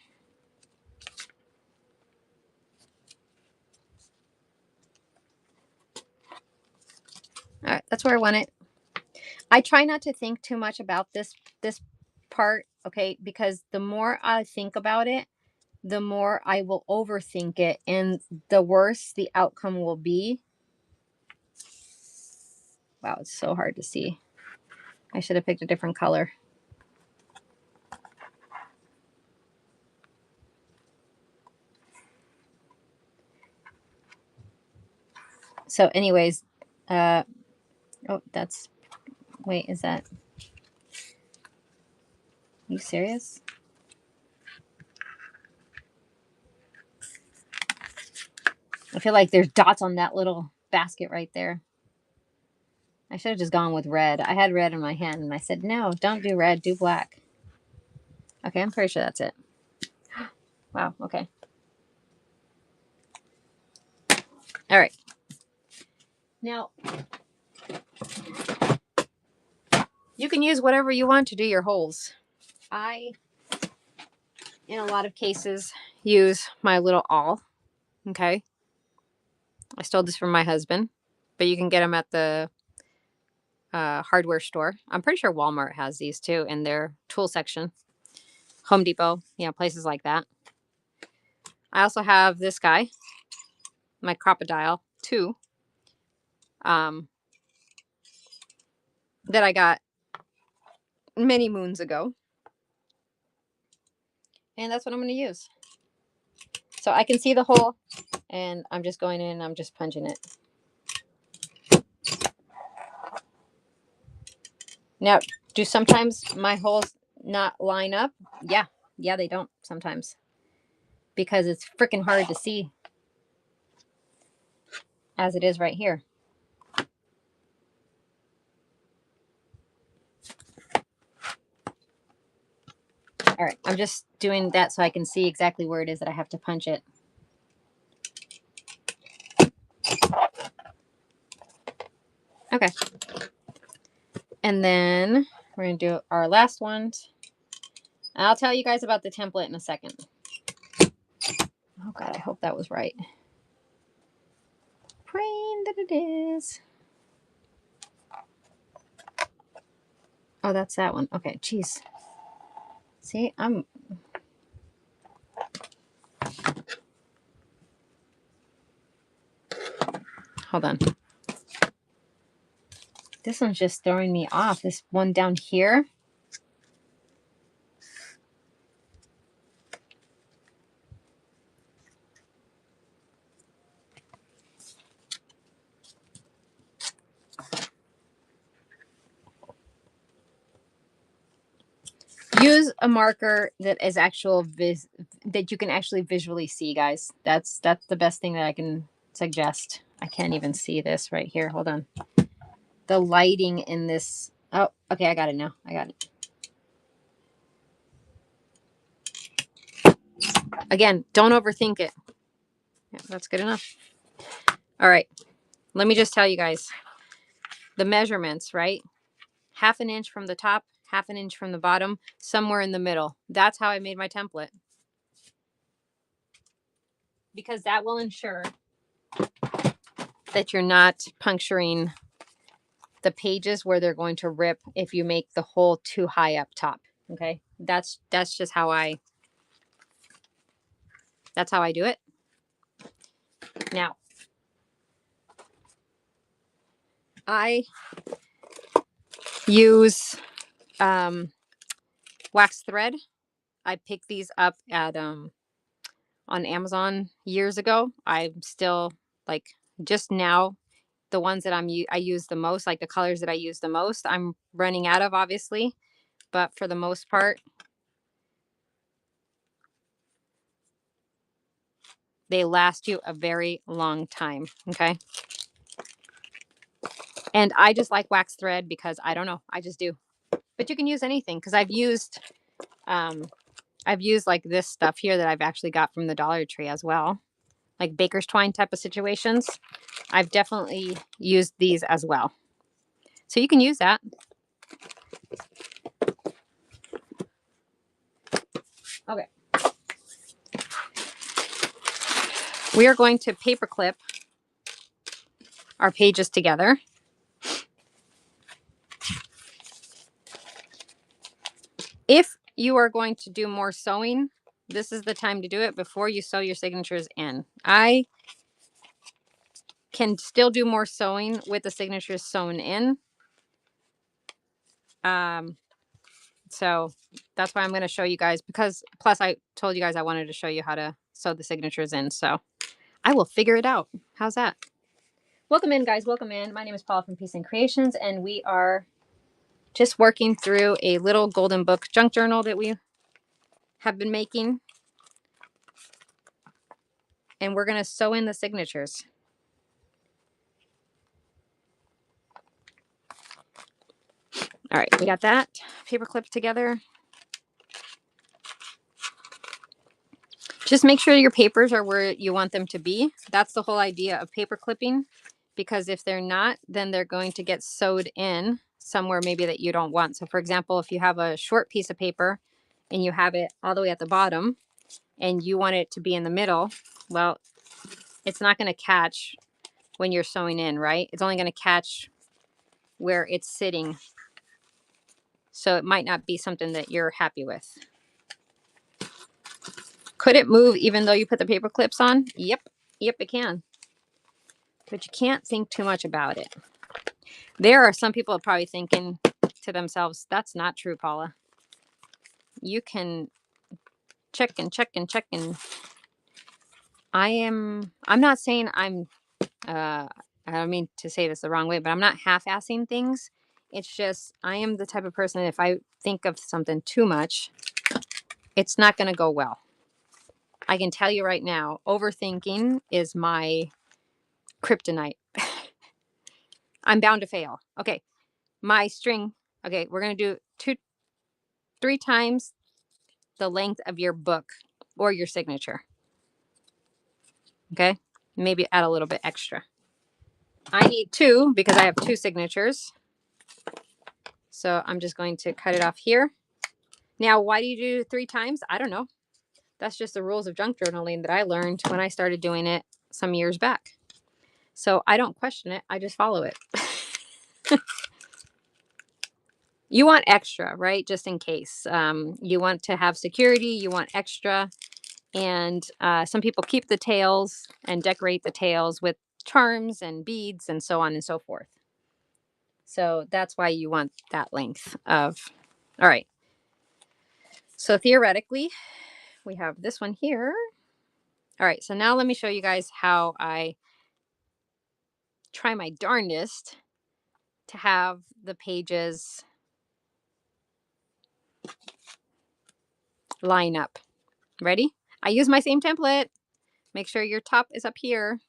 All right. That's where I want it. I try not to think too much about this part. Okay. Because the more I think about it, the more I will overthink it, and the worse the outcome will be. Wow, it's so hard to see. I should have picked a different color. So anyways, oh, that's, wait, is that, are you serious? I feel like there's dots on that little basket right there. I should have just gone with red. I had red in my hand and I said, no, don't do red, do black. Okay, I'm pretty sure that's it. Wow, okay. All right. Now, you can use whatever you want to do your holes. I, in a lot of cases, use my little awl. Okay. I stole this from my husband, but you can get them at the hardware store. I'm pretty sure Walmart has these too in their tool section. Home Depot, places like that. I also have this guy, my Crocodile 2, that I got many moons ago. And that's what I'm going to use. So I can see the hole, and I'm just going in and I'm just punching it. Now, do sometimes my holes not line up? Yeah, they don't sometimes. Because it's freaking hard to see, as it is right here. All right, I'm just doing that so I can see exactly where it is that I have to punch it. Okay. And then we're going to do our last ones. I'll tell you guys about the template in a second. Oh, God, I hope that was right. Praying that it is. Oh, that's that one. Okay, jeez. See, hold on. This one's just throwing me off. This one down here. Use a marker that is that you can actually visually see, guys. That's the best thing that I can suggest. I can't even see this right here. Hold on. The lighting in this. Oh, okay. I got it now. I got it. Again, don't overthink it. Yeah, that's good enough. All right. Let me just tell you guys the measurements, right? 1/2 inch from the top, 1/2 inch from the bottom, somewhere in the middle. That's how I made my template. Because that will ensure that you're not puncturing the pages where they're going to rip if you make the hole too high up top. Okay, that's just how that's how I do it. Now, I use wax thread. I picked these up at on Amazon years ago. I'm still like just now the ones that I use the most, like the colors that I use the most. I'm running out of, obviously, but for the most part, they last you a very long time. Okay. And I just like wax thread because I don't know, I just do. But you can use anything because I've used like this stuff here that I've actually got from the Dollar Tree as well, like baker's twine type of situations. I've definitely used these as well. So you can use that. Okay. We are going to paper clip our pages together. If you are going to do more sewing, this is the time to do it before you sew your signatures in. I can still do more sewing with the signatures sewn in. So that's why I'm going to show you guys, because plus I told you guys I wanted to show you how to sew the signatures in. So I will figure it out. How's that? Welcome in, guys. Welcome in. My name is Paula from Peace and Creations, and we are just working through a little golden book junk journal that we have been making. And we're going to sew in the signatures. All right, we got that paper clip together. Just make sure your papers are where you want them to be. That's the whole idea of paper clipping, because if they're not, then they're going to get sewed in somewhere maybe that you don't want. So for example, if you have a short piece of paper and you have it all the way at the bottom and you want it to be in the middle, well, it's not going to catch when you're sewing in, right? It's only going to catch where it's sitting. So it might not be something that you're happy with. Could it move even though you put the paper clips on? Yep, it can. But you can't think too much about it. There are some people probably thinking to themselves, that's not true, Paula. You can check and check and check. And I'm not saying I don't mean to say this the wrong way, but I'm not half-assing things. It's just, I am the type of person, if I think of something too much, it's not going to go well. I can tell you right now, overthinking is my kryptonite. I'm bound to fail. Okay, my string. Okay, we're going to do 3 times the length of your book or your signature. Okay, maybe add a little bit extra. I need 2 because I have 2 signatures. So I'm just going to cut it off here. Now, why do you do 3 times? I don't know. That's just the rules of junk journaling that I learned when I started doing it some years back. So I don't question it. I just follow it. You want extra, right? Just in case. You want to have security. You want extra. And some people keep the tails and decorate the tails with charms and beads and so on and so forth. So that's why you want that length of. All right. So theoretically, we have this one here. All right. So now let me show you guys how I try my darndest to have the pages line up. Ready? I use my same template. Make sure your top is up here.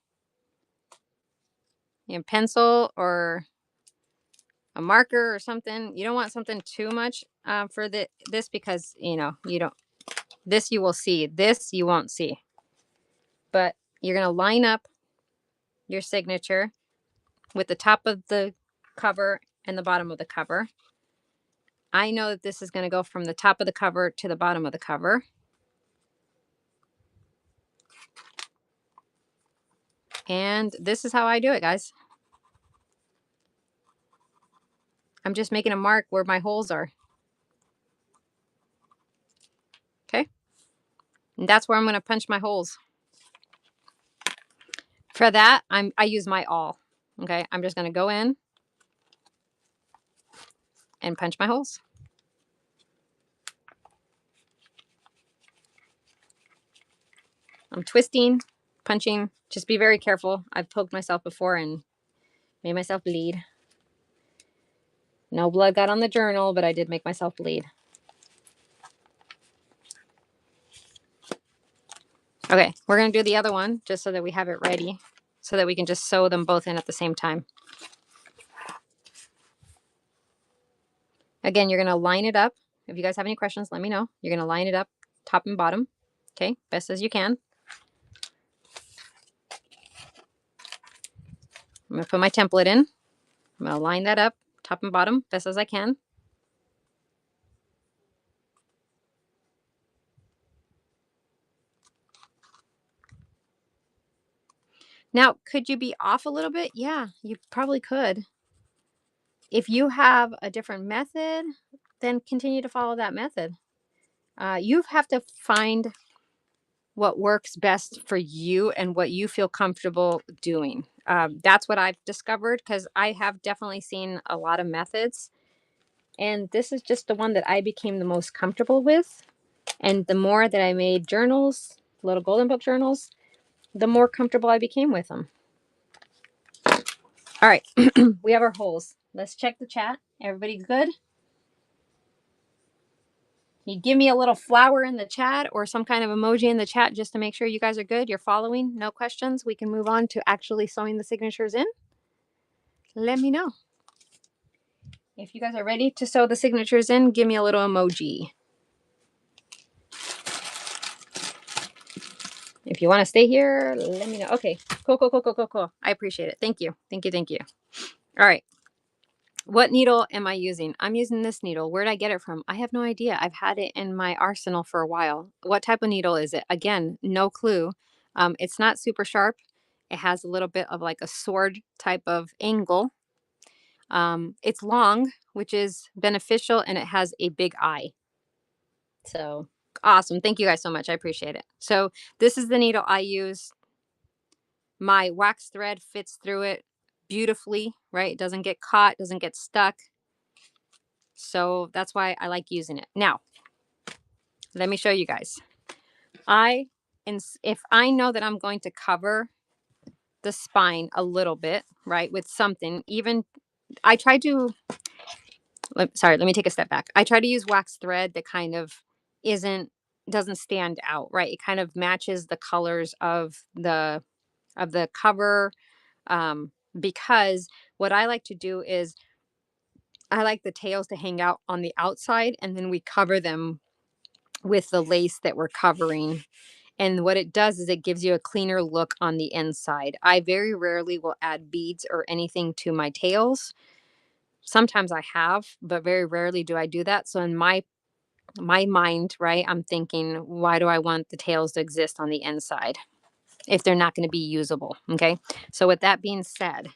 You know, pencil or a marker or something. You don't want something too much for this because, you know, you don't, this you will see, this you won't see. But you're going to line up your signature with the top of the cover and the bottom of the cover. I know that this is going to go from the top of the cover to the bottom of the cover. And this is how I do it, guys. I'm just making a mark where my holes are. Okay. And that's where I'm going to punch my holes. For that, I use my awl. Okay. I'm just going to go in and punch my holes. I'm twisting, punching. Just be very careful. I've poked myself before and made myself bleed. No blood got on the journal, but I did make myself bleed. Okay, we're going to do the other one just so that we have it ready so that we can just sew them both in at the same time. Again, you're going to line it up. If you guys have any questions, let me know. You're going to line it up top and bottom. Okay, best as you can. I'm going to put my template in. I'm going to line that up top and bottom best as I can. Now, could you be off a little bit? Yeah, you probably could. If you have a different method, then continue to follow that method. You have to find what works best for you and what you feel comfortable doing. That's what I've discovered because I have definitely seen a lot of methods. And this is just the one that I became the most comfortable with. And the more that I made journals, little golden book journals, the more comfortable I became with them. All right, we have our holes. Let's check the chat. Everybody good? You give me a little flower in the chat or some kind of emoji in the chat just to make sure you guys are good. You're following. No questions. We can move on to actually sewing the signatures in. Let me know. If you guys are ready to sew the signatures in, give me a little emoji. If you want to stay here, let me know. Okay, cool. I appreciate it. Thank you. All right. What needle am I using? I'm using this needle. Where'd I get it from? I have no idea. I've had it in my arsenal for a while. What type of needle is it? Again, no clue. It's not super sharp. It has a little bit of like a sword type of angle. It's long, which is beneficial, and it has a big eye. So awesome. Thank you guys so much. I appreciate it. So this is the needle I use. My wax thread fits through it beautifully, right? It doesn't get caught, doesn't get stuck. So that's why I like using it. Now, let me show you guys. If I know that I'm going to cover the spine a little bit, right, with something, even I try to, sorry, let me take a step back. I try to use wax thread that kind of doesn't stand out, right? It kind of matches the colors of the cover, because what I like to do is I like the tails to hang out on the outside, and then we cover them with the lace that we're covering. And what it does is it gives you a cleaner look on the inside. I very rarely will add beads or anything to my tails. Sometimes I have, but very rarely do I do that. So in my mind, right, I'm thinking, why do I want the tails to exist on the inside if they're not going to be usable? Okay. So with that being said,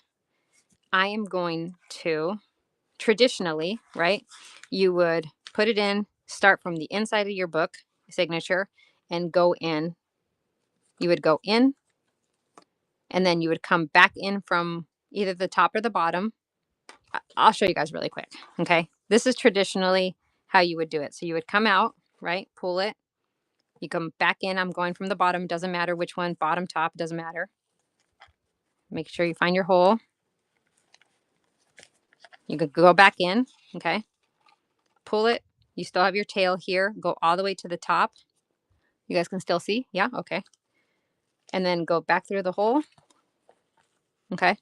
I am going to traditionally, right, you would put it in, start from the inside of your book signature and go in. You would go in and then you would come back in from either the top or the bottom. I'll show you guys really quick. Okay. This is traditionally how you would do it. So you would come out, right? Pull it. You come back in. I'm going from the bottom. Doesn't matter which one, bottom, top, doesn't matter. Make sure you find your hole. You could go back in. Okay. Pull it. You still have your tail here. Go all the way to the top. You guys can still see? Yeah. Okay. And then go back through the hole. Okay.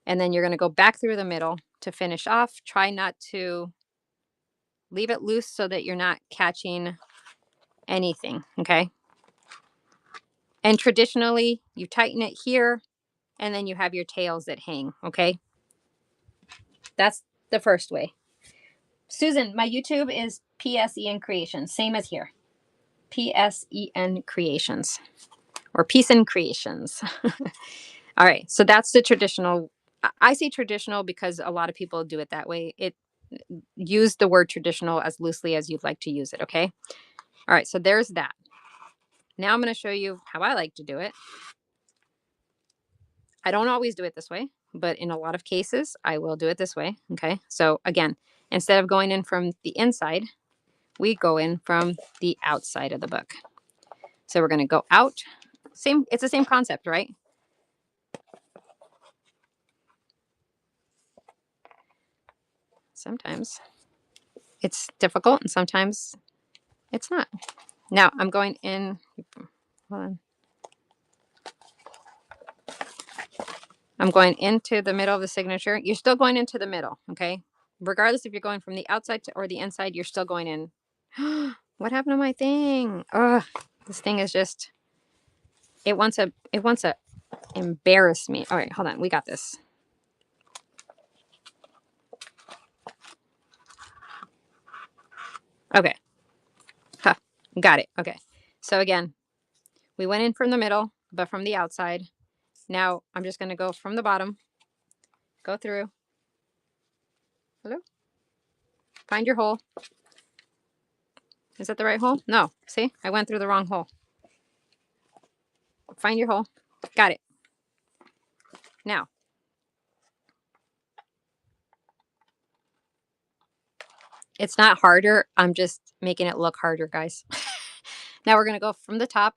And then you're going to go back through the middle to finish off. Try not to leave it loose so that you're not catching anything. Okay. And traditionally, you tighten it here and then you have your tails that hang. Okay. That's the first way. Susan, my YouTube is PSEN Creations, same as here. PSEN Creations. or Peace and Creations. All right, so that's the traditional. I say traditional because a lot of people do it that way. Use the word traditional as loosely as you'd like to use it, okay? All right, so there's that. Now I'm going to show you how I like to do it. I don't always do it this way, but in a lot of cases, I will do it this way, okay? So again, instead of going in from the inside, we go in from the outside of the book. So we're going to go out. It's the same concept, right? Sometimes it's difficult and sometimes it's not. Now I'm going in, hold on. I'm going into the middle of the signature. You're still going into the middle, okay? Regardless if you're going from the outside or the inside, you're still going in. What happened to my thing? Ugh, this thing is just, it wants to embarrass me. All right, hold on. We got this. Okay. Huh, got it. Okay. So again, we went in from the middle, but from the outside. Now I'm just going to go from the bottom, go through. Hello? Find your hole. Is that the right hole? No. See, I went through the wrong hole. Find your hole. Got it. Now, it's not harder. I'm just making it look harder, guys. Now we're going to go from the top.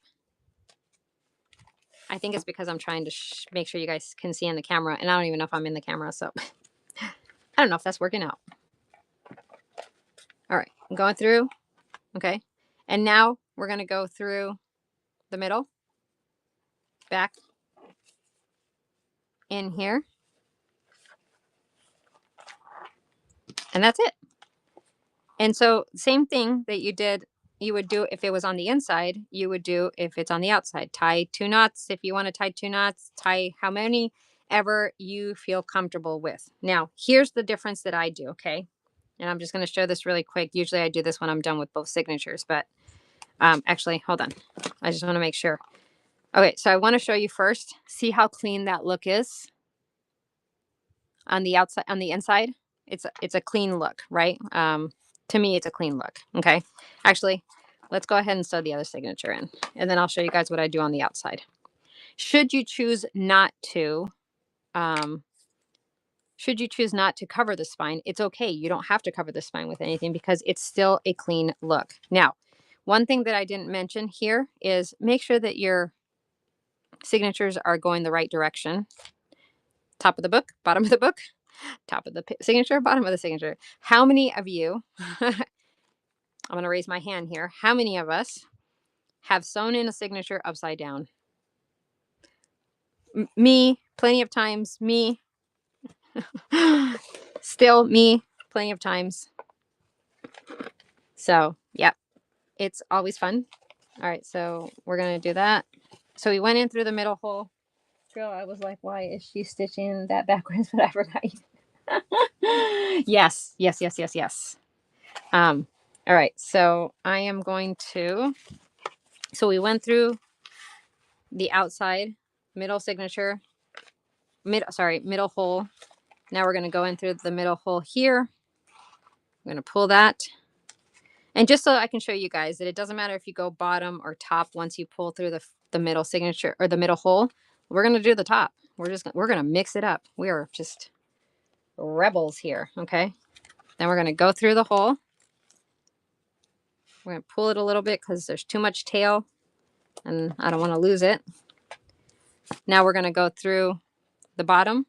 I think it's because I'm trying to make sure you guys can see in the camera, and I don't even know if I'm in the camera, so I don't know if that's working out. All right, I'm going through, okay? And now we're going to go through the middle, back in here, and that's it. And so same thing that you would do if it was on the inside, you would do if it's on the outside. Tie 2 knots. If you want to tie 2 knots, tie how many ever you feel comfortable with. Now, here's the difference that I do, okay? And I'm just going to show this really quick. Usually I do this when I'm done with both signatures, but actually, hold on. I just want to make sure. Okay, so I want to show you first. See how clean that look is on the outside, on the inside. It's a clean look, right? To me, it's a clean look. Okay, actually, let's go ahead and sew the other signature in, and then I'll show you guys what I do on the outside. Should you choose not to, cover the spine, it's okay. You don't have to cover the spine with anything because it's still a clean look. Now, one thing that I didn't mention here is make sure that your signatures are going the right direction. Top of the book, bottom of the book, top of the signature, bottom of the signature. How many of you, I'm going to raise my hand here. How many of us have sewn in a signature upside down? Me, plenty of times. Me, still me, plenty of times. So, yeah, it's always fun. All right, so we're going to do that. So we went in through the middle hole. Girl, I was like, why is she stitching that backwards? But I forgot. Yes. All right, so I am going to, so we went through the outside, middle signature, middle hole. Now we're going to go in through the middle hole here. I'm going to pull that. And just so I can show you guys that it doesn't matter if you go bottom or top once you pull through the middle signature or the middle hole, we're going to do the top. We're going to mix it up. We are just rebels here, okay? Then we're going to go through the hole. We're going to pull it a little bit because there's too much tail and I don't want to lose it. Now we're going to go through the bottom.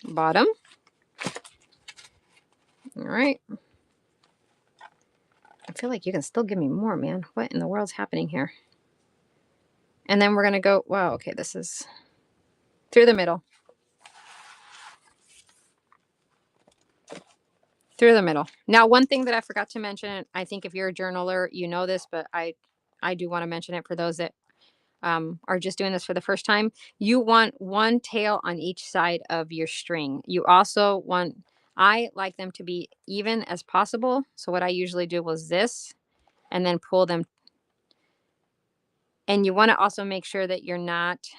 Bottom. All right. I feel like you can still give me more, man. What in the world's happening here? And then we're going to go, wow, okay, this is through the middle. Through the middle. Now, one thing that I forgot to mention, I think if you're a journaler, you know this, but I do want to mention it for those that are just doing this for the first time. You want one tail on each side of your string. You also want I like them to be even as possible. So what I usually do was this and then pull them. And you want to also make sure that you're not,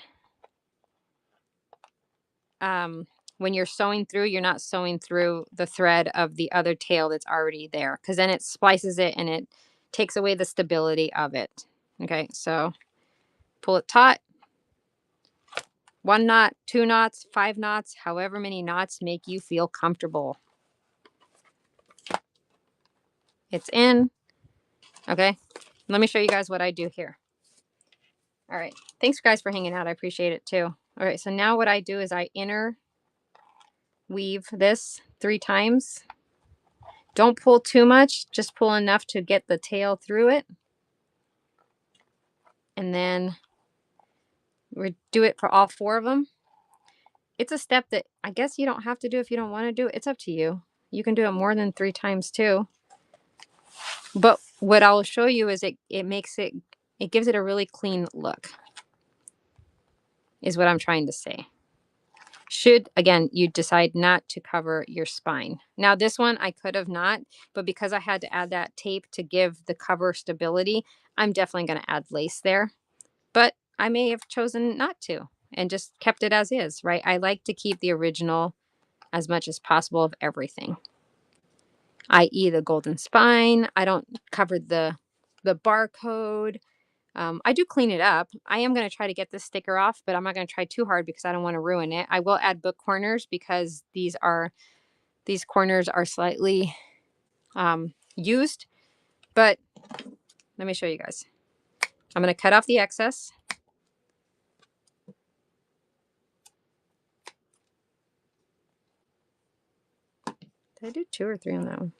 when you're sewing through, you're not sewing through the thread of the other tail that's already there, because then it splices it and it takes away the stability of it. Okay, so pull it taut. 1 knot, 2 knots, 5 knots, however many knots make you feel comfortable. It's in. Okay, let me show you guys what I do here. All right, thanks guys for hanging out. I appreciate it too. All right, so now what I do is I inner weave this 3 times. Don't pull too much, just pull enough to get the tail through it. And then we do it for all 4 of them. It's a step that I guess you don't have to do if you don't want to do it. It's up to you. You can do it more than 3 times too. But what I'll show you is it gives it a really clean look, is what I'm trying to say. Should, again, you decide not to cover your spine. Now this one I could have not, but because I had to add that tape to give the cover stability, I'm definitely going to add lace there. But I may have chosen not to and just kept it as is, right? I like to keep the original as much as possible of everything, i.e. the golden spine. I don't cover the barcode. I do clean it up. I am going to try to get this sticker off, but I'm not going to try too hard because I don't want to ruin it. I will add book corners because these corners are slightly used. But let me show you guys. I'm going to cut off the excess. Did I do 2 or 3 on that one?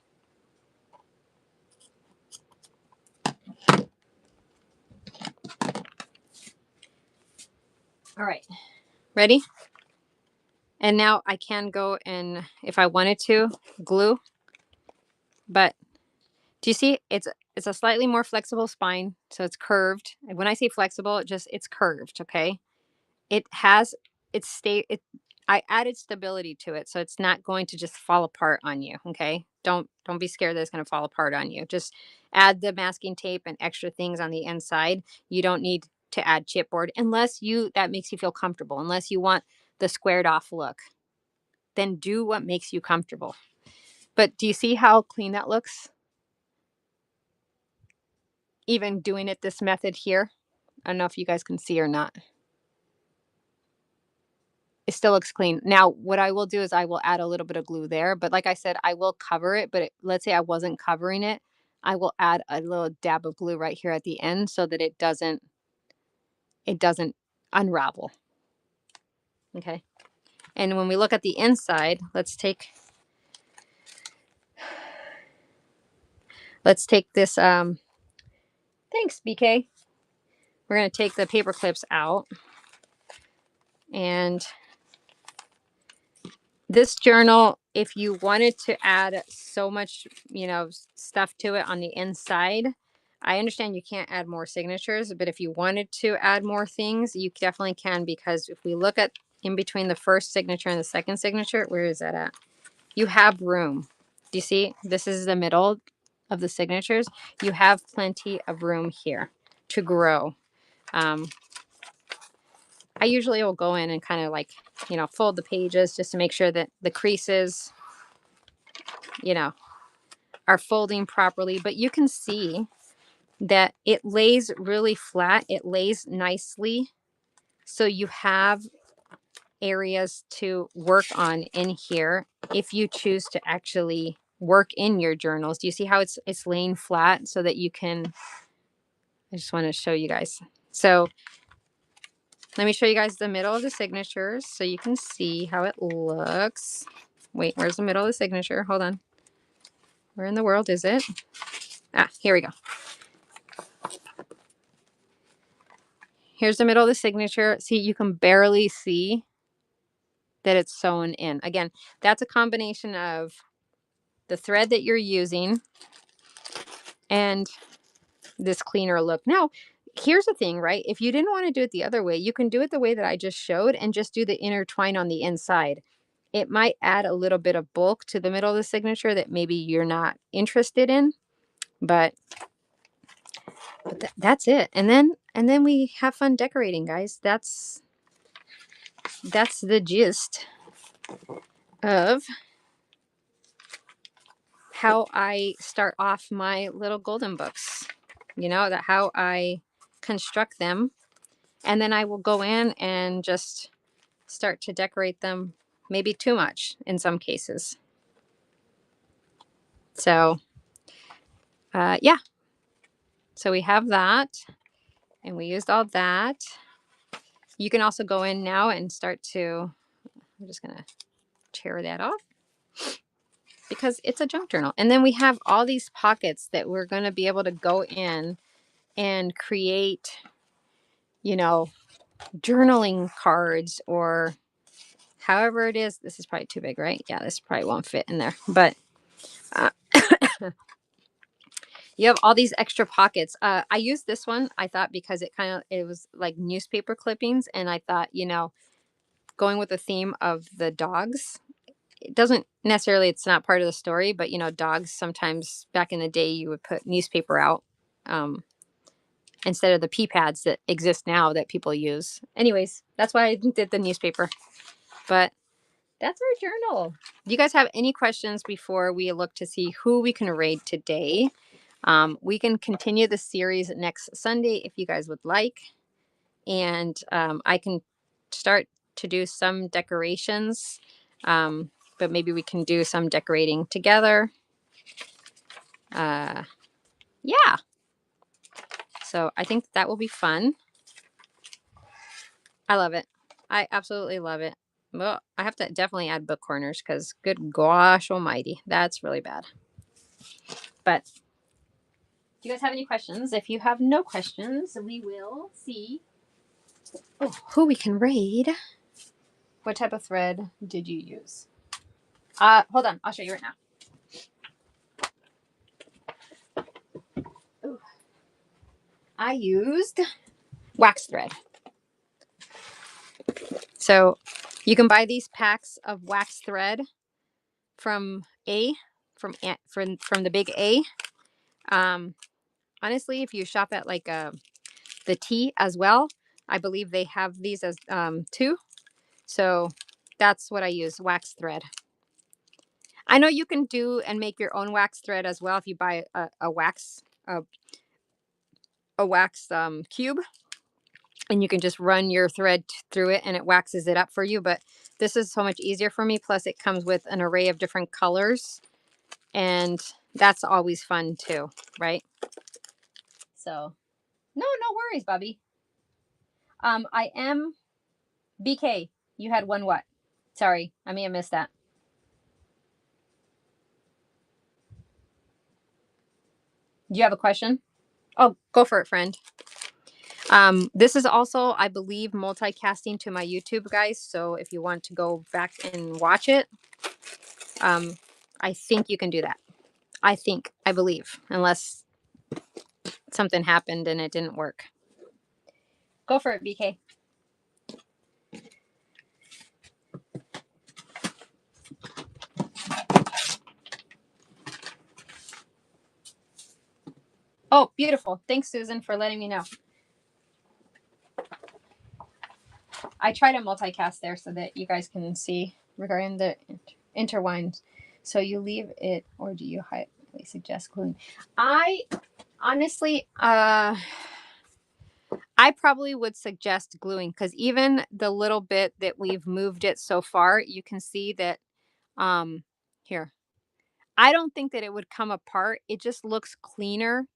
All right, ready? And now I can go and, if I wanted to, glue. But do you see? It's a slightly more flexible spine, so it's curved. And when I say flexible, it's curved. Okay, it has I added stability to it, so it's not going to just fall apart on you. Okay, don't be scared that it's going to fall apart on you. Just add the masking tape and extra things on the inside. You don't need to add chipboard unless that makes you feel comfortable. Unless you want the squared off look, then do what makes you comfortable. But do you see how clean that looks? Even doing it this method here. I don't know if you guys can see or not. It still looks clean. Now, what I will do is I will add a little bit of glue there. But like I said, I will cover it. But let's say I wasn't covering it. I will add a little dab of glue right here at the end so that it doesn't unravel. Okay. And when we look at the inside, let's take this. Thanks, BK. We're going to take the paper clips out. And this journal, if you wanted to add so much, stuff to it on the inside, I understand you can't add more signatures, but if you wanted to add more things, you definitely can, because if we look at in between the first signature and the second signature, where is that at? You have room. Do you see? This is the middle of the signatures. You have plenty of room here to grow. I usually will go in and kind of like, fold the pages just to make sure that the creases, are folding properly. But you can see that it lays really flat. It lays nicely. So you have areas to work on in here if you choose to actually work in your journals. Do you see how it's laying flat so that you can, I just want to show you guys. So let me show you guys the middle of the signatures so you can see how it looks. Wait, where's the middle of the signature? Hold on. Where in the world is it? Ah, here we go. Here's the middle of the signature. See, you can barely see that it's sewn in. Again, that's a combination of the thread that you're using and this cleaner look. Now, here's the thing, right? If you didn't want to do it the other way, you can do it the way that I just showed and just do the intertwine on the inside. It might add a little bit of bulk to the middle of the signature that maybe you're not interested in, but that's it. And then we have fun decorating, guys. That's the gist of how I start off my little golden books. That how I construct them, and then I will go in and just start to decorate them, maybe too much in some cases. So yeah, so we have that, and we used all that. You can also go in now and start to, I'm just gonna tear that off because it's a junk journal. And then we have all these pockets that we're going to be able to go in and create, journaling cards, or however it is. This is probably too big, right? Yeah, this probably won't fit in there. But uh, you have all these extra pockets. I used this one, I thought, because it was like newspaper clippings. And I thought, going with the theme of the dogs, it doesn't necessarily, it's not part of the story, but dogs, sometimes back in the day you would put newspaper out, instead of the pee pads that exist now that people use. Anyways, that's why I did the newspaper. But that's our journal. Do you guys have any questions before we look to see who we can raid today? We can continue the series next Sunday if you guys would like. And I can start to do some decorations, but maybe we can do some decorating together. Yeah. So I think that will be fun. I love it. I absolutely love it. Well, I have to definitely add book corners because good gosh almighty, that's really bad. But do you guys have any questions? If you have no questions, we will see who we can raid. What type of thread did you use? Hold on. I'll show you right now. Ooh. I used wax thread. So you can buy these packs of wax thread from from the big A. Honestly, if you shop at like the T as well, I believe they have these as too. So that's what I use, wax thread. I know you can do and make your own wax thread as well if you buy a wax cube, and you can just run your thread through it and it waxes it up for you. But this is so much easier for me. Plus it comes with an array of different colors, and that's always fun too, right? So no worries, Bobby. I am BK. You had one what? Sorry, I may have missed that. Do you have a question? Oh, go for it, friend. This is also, I believe, multicasting to my YouTube, guys. So if you want to go back and watch it, I think you can do that. I believe, unless something happened and it didn't work. Go for it, BK. Oh, beautiful. Thanks, Susan, for letting me know. I try to multicast there so that you guys can see regarding the interwined. So you leave it, or do you highly suggest gluing? I honestly, I probably would suggest gluing, because even the little bit that we've moved it so far, you can see that here. I don't think that it would come apart. It just looks cleaner.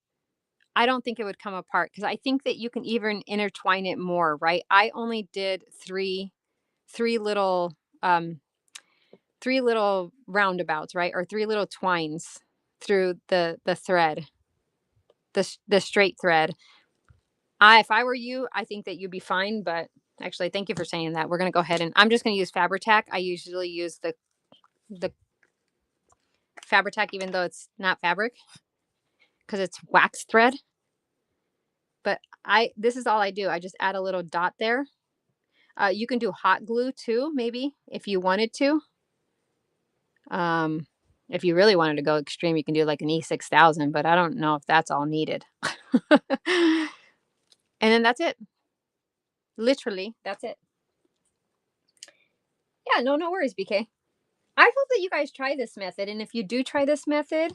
I don't think it would come apart because I think that you can even intertwine it more, right? I only did three little um roundabouts, right? Or three little twines through the thread, the straight thread. If I were you, I think that you'd be fine, but actually, thank you for saying that. We're going to go ahead and I'm just going to use Fabri-Tac. I usually use the Fabri-Tac, even though it's not fabric, because it's wax thread. But this is all I do. I just add a little dot there. You can do hot glue too, maybe, if you wanted to. If you really wanted to go extreme, you can do like an E6000, but I don't know if that's all needed. And then that's it. Literally, that's it. Yeah, no worries, BK. I hope that you guys try this method. And if you do try this method,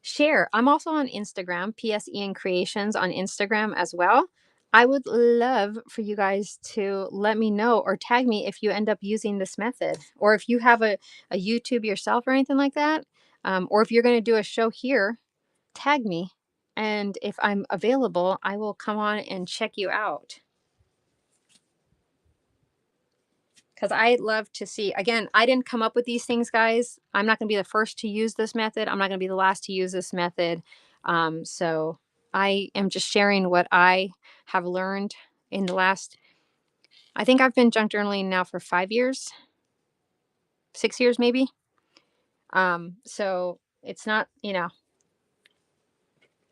share. I'm also on Instagram, PS Ian Creations on Instagram as well. I would love for you guys to let me know or tag me if you end up using this method, or if you have a YouTube yourself or anything like that, or if you're going to do a show here, tag me. And if I'm available, I will come on and check you out. Because I'd love to see, again, I didn't come up with these things, guys. I'm not going to be the first to use this method. I'm not going to be the last to use this method. So I am just sharing what I have learned in the last, I think I've been junk journaling now for 5 years, 6 years maybe. So it's not,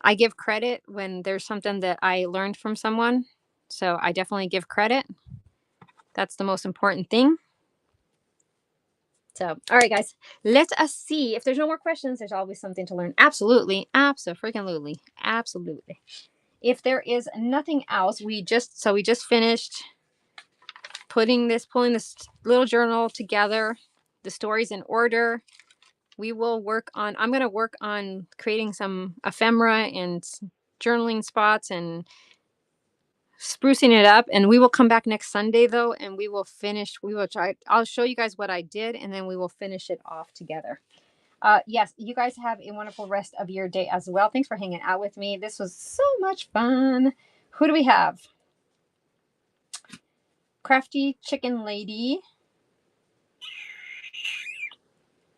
I give credit when there's something that I learned from someone. So I definitely give credit. That's the most important thing. So, all right, guys, let us see. If there's no more questions, there's always something to learn. Absolutely. Absolutely. Absolutely. If there is nothing else, we just finished pulling this little journal together, the stories in order. We will work on, I'm going to work on creating some ephemera and journaling spots and sprucing it up. And we will come back next Sunday though, and we will try, I'll show you guys what I did, and then we will finish it off together. Yes, you guys have a wonderful rest of your day as well. Thanks for hanging out with me. This was so much fun. Who do we have? Crafty Chicken Lady.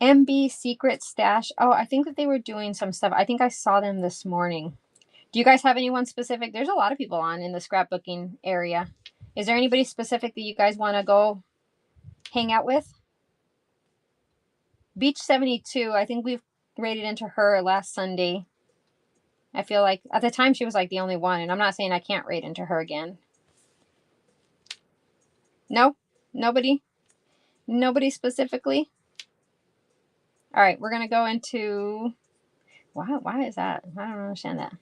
MB Secret Stash. Oh, I think that they were doing some stuff. I think I saw them this morning. Do you guys have anyone specific? There's a lot of people on in the scrapbooking area. Is there anybody specific that you guys want to go hang out with? Beach 72. I think we've raided into her last Sunday. I feel like at the time she was like the only one, and I'm not saying I can't raid into her again. No, nobody specifically. All right, we're gonna go into why is that? I don't understand that.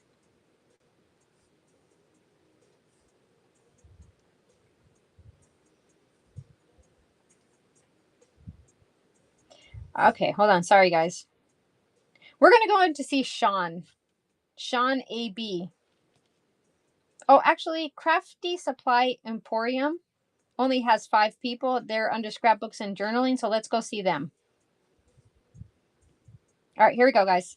Okay, hold on. Sorry, guys. We're gonna go in to see Sean AB. Oh, actually, Crafty Supply Emporium only has 5 people. They're under scrapbooks and journaling, so let's go see them. All right, here we go, guys.